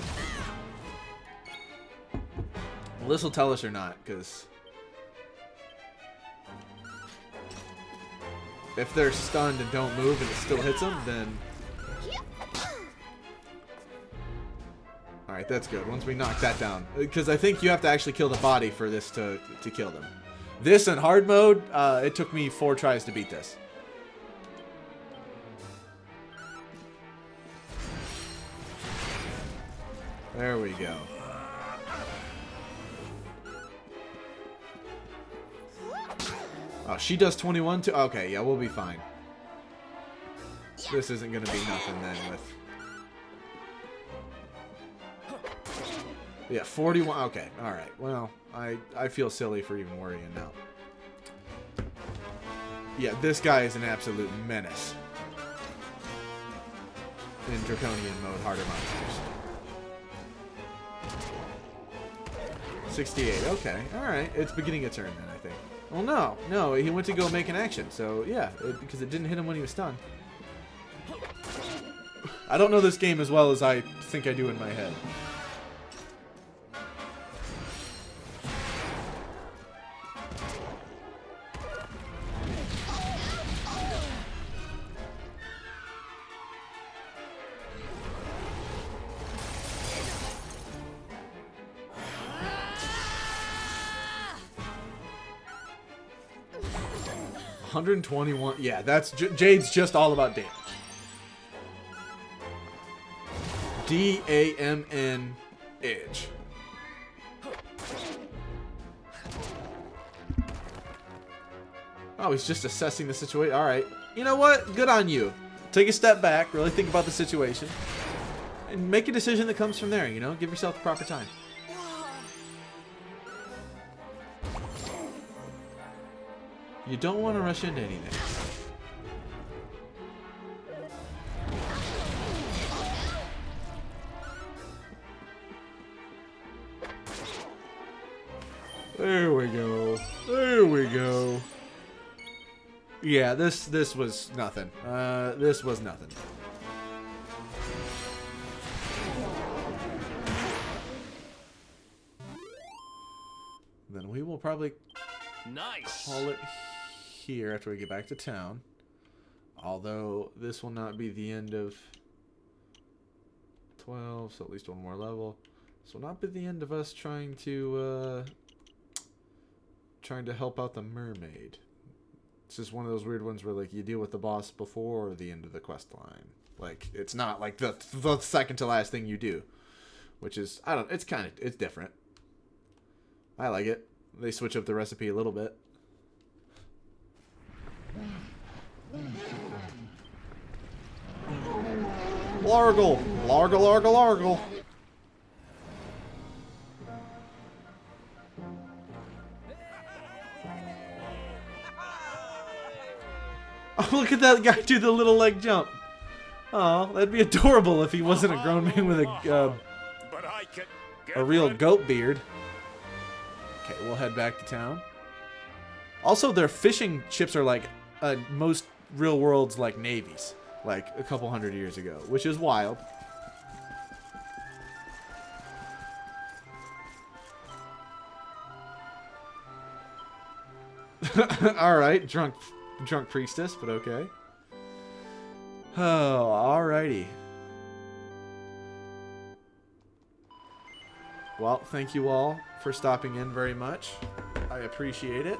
Well, this will tell us or not, because if they're stunned and don't move and it still hits them, then... Alright, that's good. Once we knock that down. Because I think you have to actually kill the body for this to kill them. This in hard mode, it took me 4 tries to beat this. There we go. Oh, she does 21 too? Okay, yeah, we'll be fine. This isn't going to be nothing then with... Yeah, 41. Okay, alright. Well, I feel silly for even worrying now. Yeah, this guy is an absolute menace. In Draconian mode, harder monsters. 68. Okay. Alright. It's beginning a turn then, I think. Well, no. No, he went to go make an action. So, yeah. Because it didn't hit him when he was stunned. I don't know this game as well as I think I do in my head. $121. Yeah, that's Jade's just all about damage. D-A-M-N edge. Oh, he's just assessing the situation. All right. You know what? Good on you. Take a step back, really think about the situation, and make a decision that comes from there, you know? Give yourself the proper time. You don't want to rush into anything. There we go. There we go. Yeah, this was nothing. This was nothing. Then we will probably Nice. call it here after we get back to town. Although this will not be the end of 12, so at least one more level. This will not be the end of us trying to help out the mermaid. It's just one of those weird ones where like you deal with the boss before the end of the quest line. Like it's not like the second to last thing you do. which is, I don't, it's different. I like it. They switch up the recipe a little bit. BLAARGLE! BLAARGLE, ARGLE, ARGLE! Oh, look at that guy do the little leg jump. Oh, that'd be adorable if he wasn't a grown man with a real goat beard. Okay, we'll head back to town. Also, their fishing ships are like most real world's like navies, like a couple hundred years ago, which is wild. All right, drunk priestess, but okay. Oh, alrighty. Well, thank you all for stopping in very much. I appreciate it.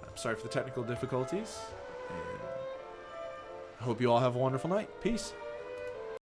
I'm sorry for the technical difficulties. And I hope you all have a wonderful night. Peace.